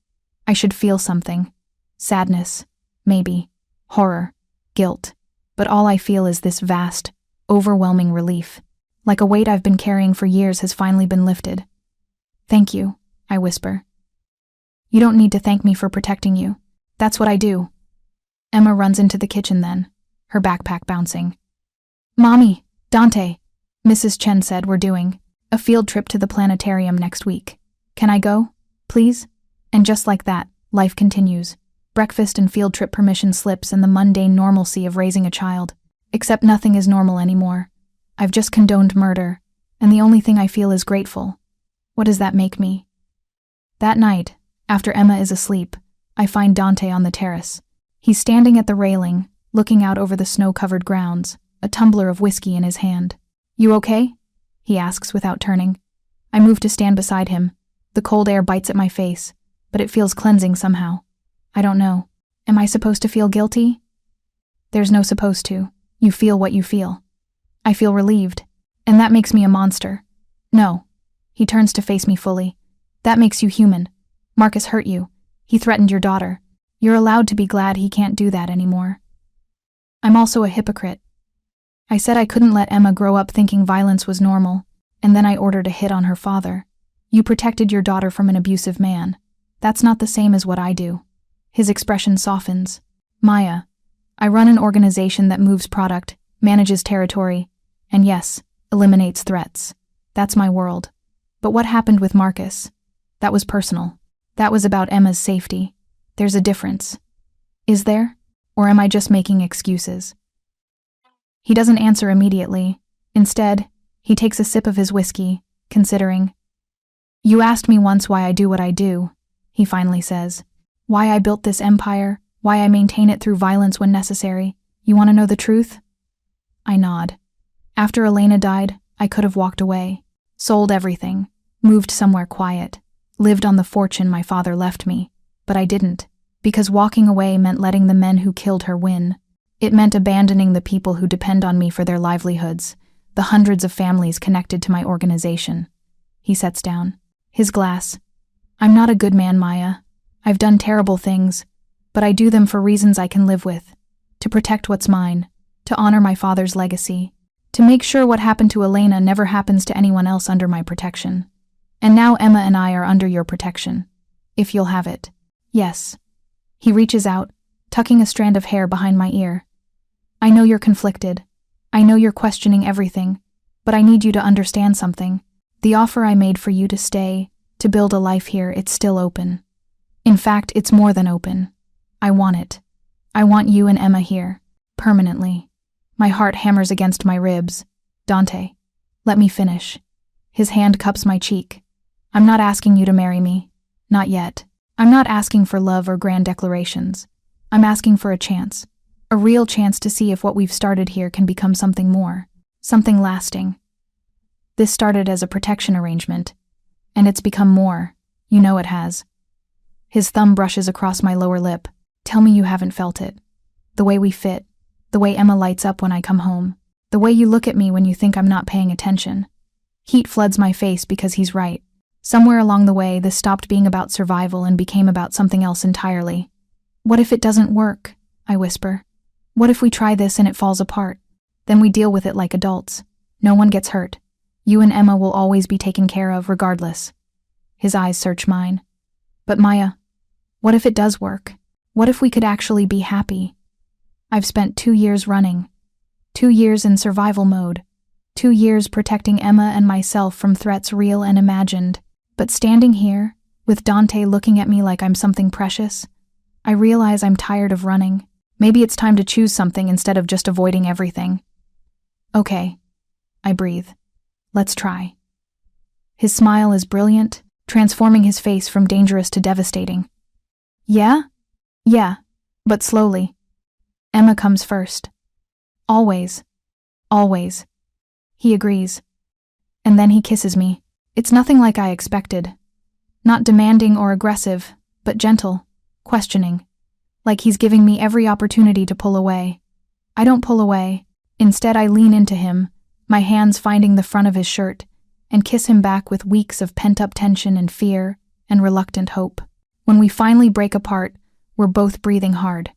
I should feel something. Sadness. Maybe. Horror. Guilt. But all I feel is this vast, overwhelming relief. Like a weight I've been carrying for years has finally been lifted. Thank you, I whisper. You don't need to thank me for protecting you. That's what I do. Emma runs into the kitchen then, her backpack bouncing. Mommy, Dante, Mrs. Chen said we're doing a field trip to the planetarium next week. Can I go, please? And just like that, life continues. Breakfast and field trip permission slips and the mundane normalcy of raising a child. Except nothing is normal anymore. I've just condoned murder, and the only thing I feel is grateful. What does that make me? That night, after Emma is asleep, I find Dante on the terrace. He's standing at the railing, looking out over the snow-covered grounds, a tumbler of whiskey in his hand. You okay? He asks without turning. I move to stand beside him. The cold air bites at my face, but it feels cleansing somehow. I don't know. Am I supposed to feel guilty? There's no supposed to. You feel what you feel. I feel relieved, and that makes me a monster. No. He turns to face me fully. That makes you human. Marcus hurt you. He threatened your daughter. You're allowed to be glad he can't do that anymore. I'm also a hypocrite. I said I couldn't let Emma grow up thinking violence was normal, and then I ordered a hit on her father. You protected your daughter from an abusive man. That's not the same as what I do. His expression softens. Maya, I run an organization that moves product, manages territory, and yes, eliminates threats. That's my world. But what happened with Marcus? That was personal. That was about Emma's safety. There's a difference. Is there? Or am I just making excuses? He doesn't answer immediately. Instead, he takes a sip of his whiskey, considering. You asked me once why I do what I do, he finally says. Why I built this empire, why I maintain it through violence when necessary. You want to know the truth? I nod. After Elena died, I could have walked away, sold everything, moved somewhere quiet, lived on the fortune my father left me. But I didn't, because walking away meant letting the men who killed her win. It meant abandoning the people who depend on me for their livelihoods, the hundreds of families connected to my organization. He sets down. His glass. I'm not a good man, Maya. I've done terrible things, but I do them for reasons I can live with. To protect what's mine, to honor my father's legacy, to make sure what happened to Elena never happens to anyone else under my protection. And now Emma and I are under your protection. If you'll have it. Yes. He reaches out, tucking a strand of hair behind my ear. I know you're conflicted. I know you're questioning everything, but I need you to understand something. The offer I made for you to stay, to build a life here, it's still open. In fact, it's more than open. I want it. I want you and Emma here, permanently. My heart hammers against my ribs. Dante, let me finish. His hand cups my cheek. I'm not asking you to marry me. Not yet. I'm not asking for love or grand declarations. I'm asking for a chance. A real chance to see if what we've started here can become something more. Something lasting. This started as a protection arrangement, and it's become more. You know it has. His thumb brushes across my lower lip. Tell me you haven't felt it. The way we fit. The way Emma lights up when I come home. The way you look at me when you think I'm not paying attention. Heat floods my face because he's right. Somewhere along the way, this stopped being about survival and became about something else entirely. What if it doesn't work? I whisper. What if we try this and it falls apart? Then we deal with it like adults. No one gets hurt. You and Emma will always be taken care of regardless. His eyes search mine. But Maya, what if it does work? What if we could actually be happy? I've spent 2 years running. 2 years in survival mode. 2 years protecting Emma and myself from threats real and imagined. But standing here, with Dante looking at me like I'm something precious, I realize I'm tired of running. Maybe it's time to choose something instead of just avoiding everything. Okay, I breathe. Let's try. His smile is brilliant, transforming his face from dangerous to devastating. Yeah? Yeah, but slowly. Emma comes first. Always. Always. He agrees. And then he kisses me. It's nothing like I expected. Not demanding or aggressive, but gentle, questioning. Like he's giving me every opportunity to pull away. I don't pull away. Instead, I lean into him, my hands finding the front of his shirt, and kiss him back with weeks of pent-up tension and fear and reluctant hope. When we finally break apart, we're both breathing hard.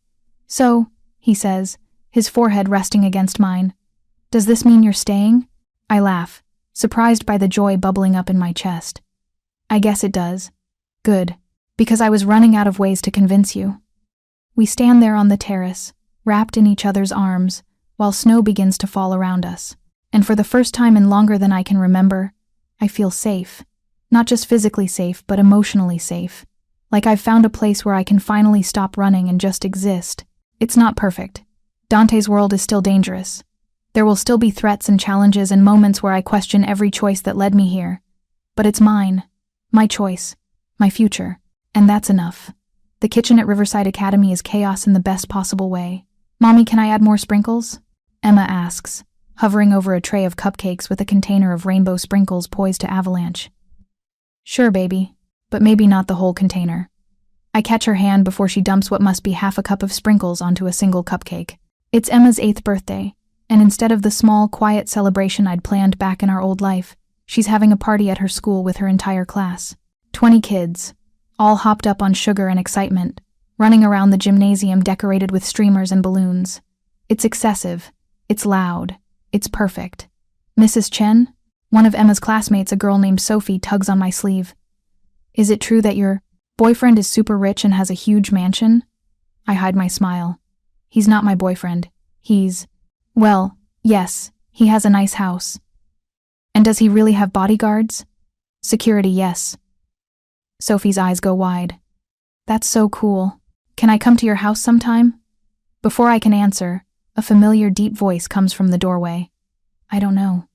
So, he says, his forehead resting against mine, does this mean you're staying? I laugh, surprised by the joy bubbling up in my chest. I guess it does. Good, because I was running out of ways to convince you. We stand there on the terrace, wrapped in each other's arms, while snow begins to fall around us. And for the first time in longer than I can remember, I feel safe. Not just physically safe, but emotionally safe. Like I've found a place where I can finally stop running and just exist. It's not perfect. Dante's world is still dangerous. There will still be threats and challenges and moments where I question every choice that led me here. But it's mine. My choice. My future. And that's enough. The kitchen at Riverside Academy is chaos in the best possible way. Mommy, can I add more sprinkles? Emma asks, hovering over a tray of cupcakes with a container of rainbow sprinkles poised to avalanche. Sure, baby, but maybe not the whole container. I catch her hand before she dumps what must be half a cup of sprinkles onto a single cupcake. It's Emma's 8th birthday, and instead of the small, quiet celebration I'd planned back in our old life, she's having a party at her school with her entire class. 20 kids, all hopped up on sugar and excitement, running around the gymnasium decorated with streamers and balloons. It's excessive. It's loud. It's perfect. Mrs. Chen, one of Emma's classmates, a girl named Sophie, tugs on my sleeve. Is it true that your boyfriend is super rich and has a huge mansion? I hide my smile. He's not my boyfriend. Well, yes, he has a nice house. And does he really have bodyguards? Security, yes. Sophie's eyes go wide. That's so cool. Can I come to your house sometime? Before I can answer, a familiar deep voice comes from the doorway. I don't know.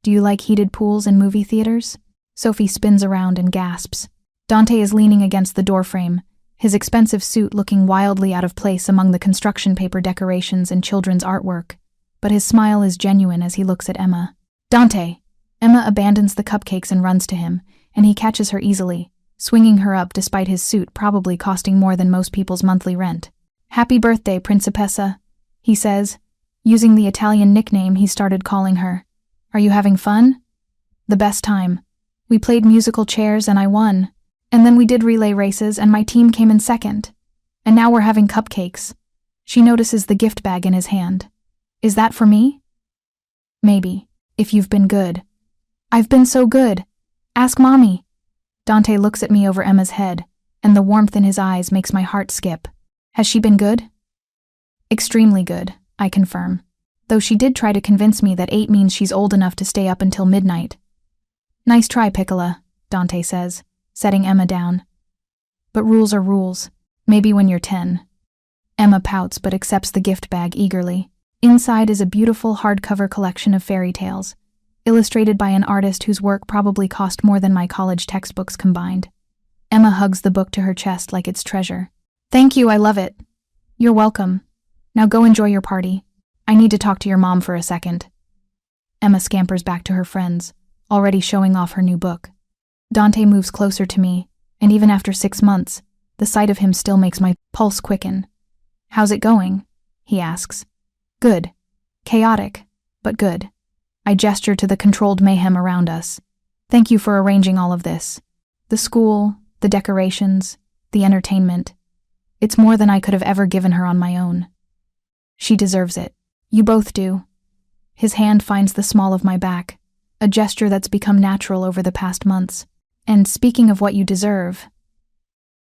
Do you like heated pools and movie theaters? Sophie spins around and gasps. Dante is leaning against the doorframe, his expensive suit looking wildly out of place among the construction paper decorations and children's artwork. But his smile is genuine as he looks at Emma. Dante! Emma abandons the cupcakes and runs to him, and he catches her easily, swinging her up despite his suit probably costing more than most people's monthly rent. Happy birthday, Principessa, he says, using the Italian nickname he started calling her. Are you having fun? The best time. We played musical chairs and I won. And then we did relay races and my team came in second. And now we're having cupcakes. She notices the gift bag in his hand. Is that for me? Maybe, if you've been good. I've been so good. Ask Mommy. Dante looks at me over Emma's head, and the warmth in his eyes makes my heart skip. Has she been good? Extremely good, I confirm. Though she did try to convince me that 8 means she's old enough to stay up until midnight. Nice try, Piccola, Dante says, setting Emma down. But rules are rules. Maybe when you're 10. Emma pouts but accepts the gift bag eagerly. Inside is a beautiful hardcover collection of fairy tales, illustrated by an artist whose work probably cost more than my college textbooks combined. Emma hugs the book to her chest like it's treasure. Thank you, I love it. You're welcome. Now go enjoy your party. I need to talk to your mom for a second. Emma scampers back to her friends, already showing off her new book. Dante moves closer to me, and even after 6 months, the sight of him still makes my pulse quicken. How's it going? He asks. Good. Chaotic, but good. I gesture to the controlled mayhem around us. Thank you for arranging all of this. The school, the decorations, the entertainment. It's more than I could have ever given her on my own. She deserves it. You both do. His hand finds the small of my back, a gesture that's become natural over the past months. And speaking of what you deserve,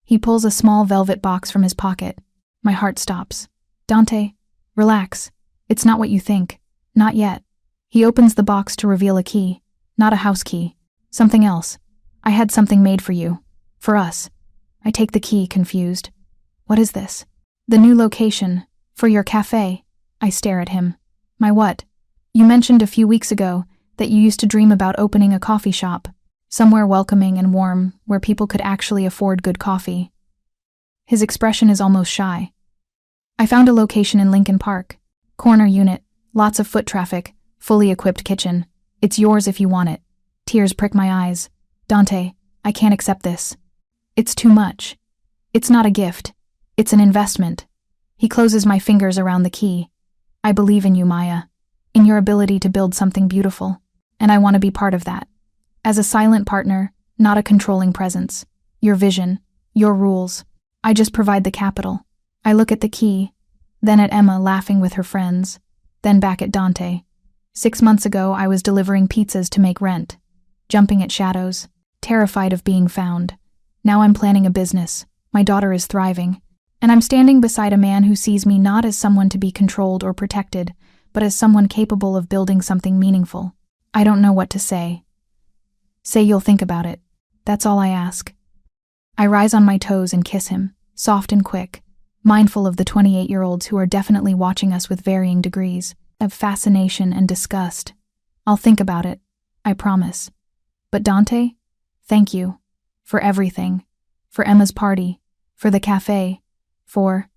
he pulls a small velvet box from his pocket. My heart stops. Dante, relax. It's not what you think. Not yet. He opens the box to reveal a key. Not a house key. Something else. I had something made for you. For us. I take the key, confused. What is this? The new location. For your café. I stare at him. My what? You mentioned a few weeks ago that you used to dream about opening a coffee shop. Somewhere welcoming and warm, where people could actually afford good coffee. His expression is almost shy. I found a location in Lincoln Park. Corner unit, lots of foot traffic, fully equipped kitchen. It's yours if you want it. Tears prick my eyes. Dante, I can't accept this. It's too much. It's not a gift. It's an investment. He closes my fingers around the key. I believe in you, Maya. In your ability to build something beautiful. And I want to be part of that. As a silent partner, not a controlling presence. Your vision, your rules. I just provide the capital. I look at the key, then at Emma laughing with her friends, then back at Dante. 6 months ago, I was delivering pizzas to make rent, jumping at shadows, terrified of being found. Now I'm planning a business. My daughter is thriving. And I'm standing beside a man who sees me not as someone to be controlled or protected, but as someone capable of building something meaningful. I don't know what to say. Say you'll think about it. That's all I ask. I rise on my toes and kiss him, soft and quick, mindful of the 28-year-olds who are definitely watching us with varying degrees of fascination and disgust. I'll think about it, I promise. But Dante, thank you. For everything. For Emma's party. For the café. For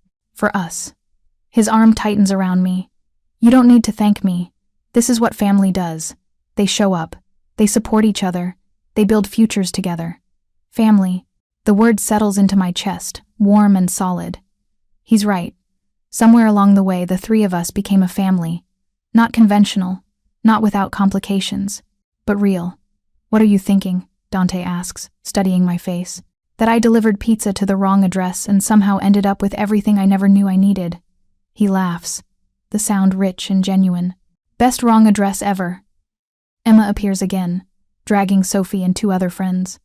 us. His arm tightens around me. You don't need to thank me. This is what family does. They show up. They support each other. They build futures together. Family. The word settles into my chest, warm and solid. He's right. Somewhere along the way, the three of us became a family. Not conventional, not without complications, but real. What are you thinking? Dante asks, studying my face. That I delivered pizza to the wrong address and somehow ended up with everything I never knew I needed. He laughs, the sound rich and genuine. Best wrong address ever. Emma appears again, dragging Sophie and 2 other friends.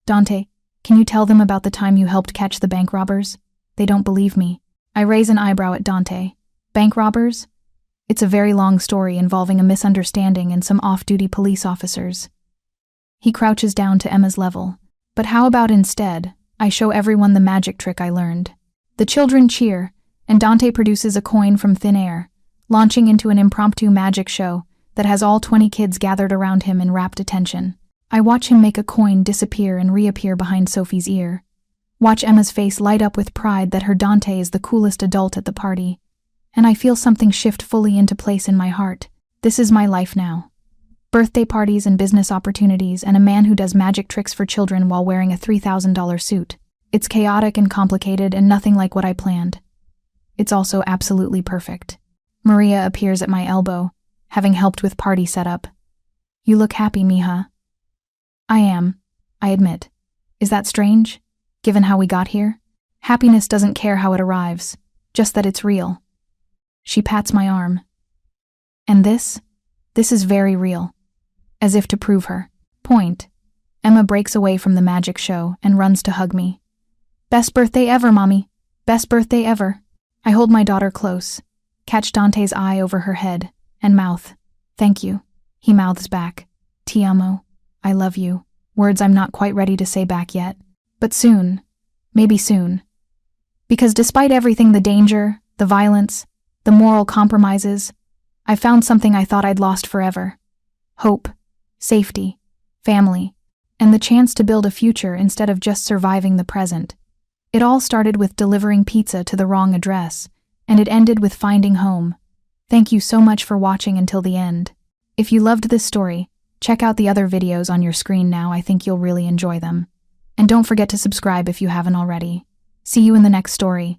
Dante, can you tell them about the time you helped catch the bank robbers? They don't believe me. I raise an eyebrow at Dante. Bank robbers? It's a very long story involving a misunderstanding and some off-duty police officers. He crouches down to Emma's level. But how about instead, I show everyone the magic trick I learned. The children cheer, and Dante produces a coin from thin air, launching into an impromptu magic show that has all 20 kids gathered around him in rapt attention. I watch him make a coin disappear and reappear behind Sophie's ear. Watch Emma's face light up with pride that her Dante is the coolest adult at the party. And I feel something shift fully into place in my heart. This is my life now. Birthday parties and business opportunities, and a man who does magic tricks for children while wearing a $3,000 suit. It's chaotic and complicated and nothing like what I planned. It's also absolutely perfect. Maria appears at my elbow, having helped with party setup. You look happy, mija. I am, I admit. Is that strange, given how we got here? Happiness doesn't care how it arrives, just that it's real. She pats my arm. And this is very real. As if to prove her point, Emma breaks away from the magic show and runs to hug me. Best birthday ever, Mommy. Best birthday ever. I hold my daughter close, catch Dante's eye over her head, and mouth. Thank you. He mouths back. Ti amo. I love you. Words I'm not quite ready to say back yet. But soon. Maybe soon. Because despite everything, the danger, the violence, the moral compromises, I found something I thought I'd lost forever. Hope, safety, family, and the chance to build a future instead of just surviving the present. It all started with delivering pizza to the wrong address, and it ended with finding home. Thank you so much for watching until the end. If you loved this story, check out the other videos on your screen now. I think you'll really enjoy them. And don't forget to subscribe if you haven't already. See you in the next story.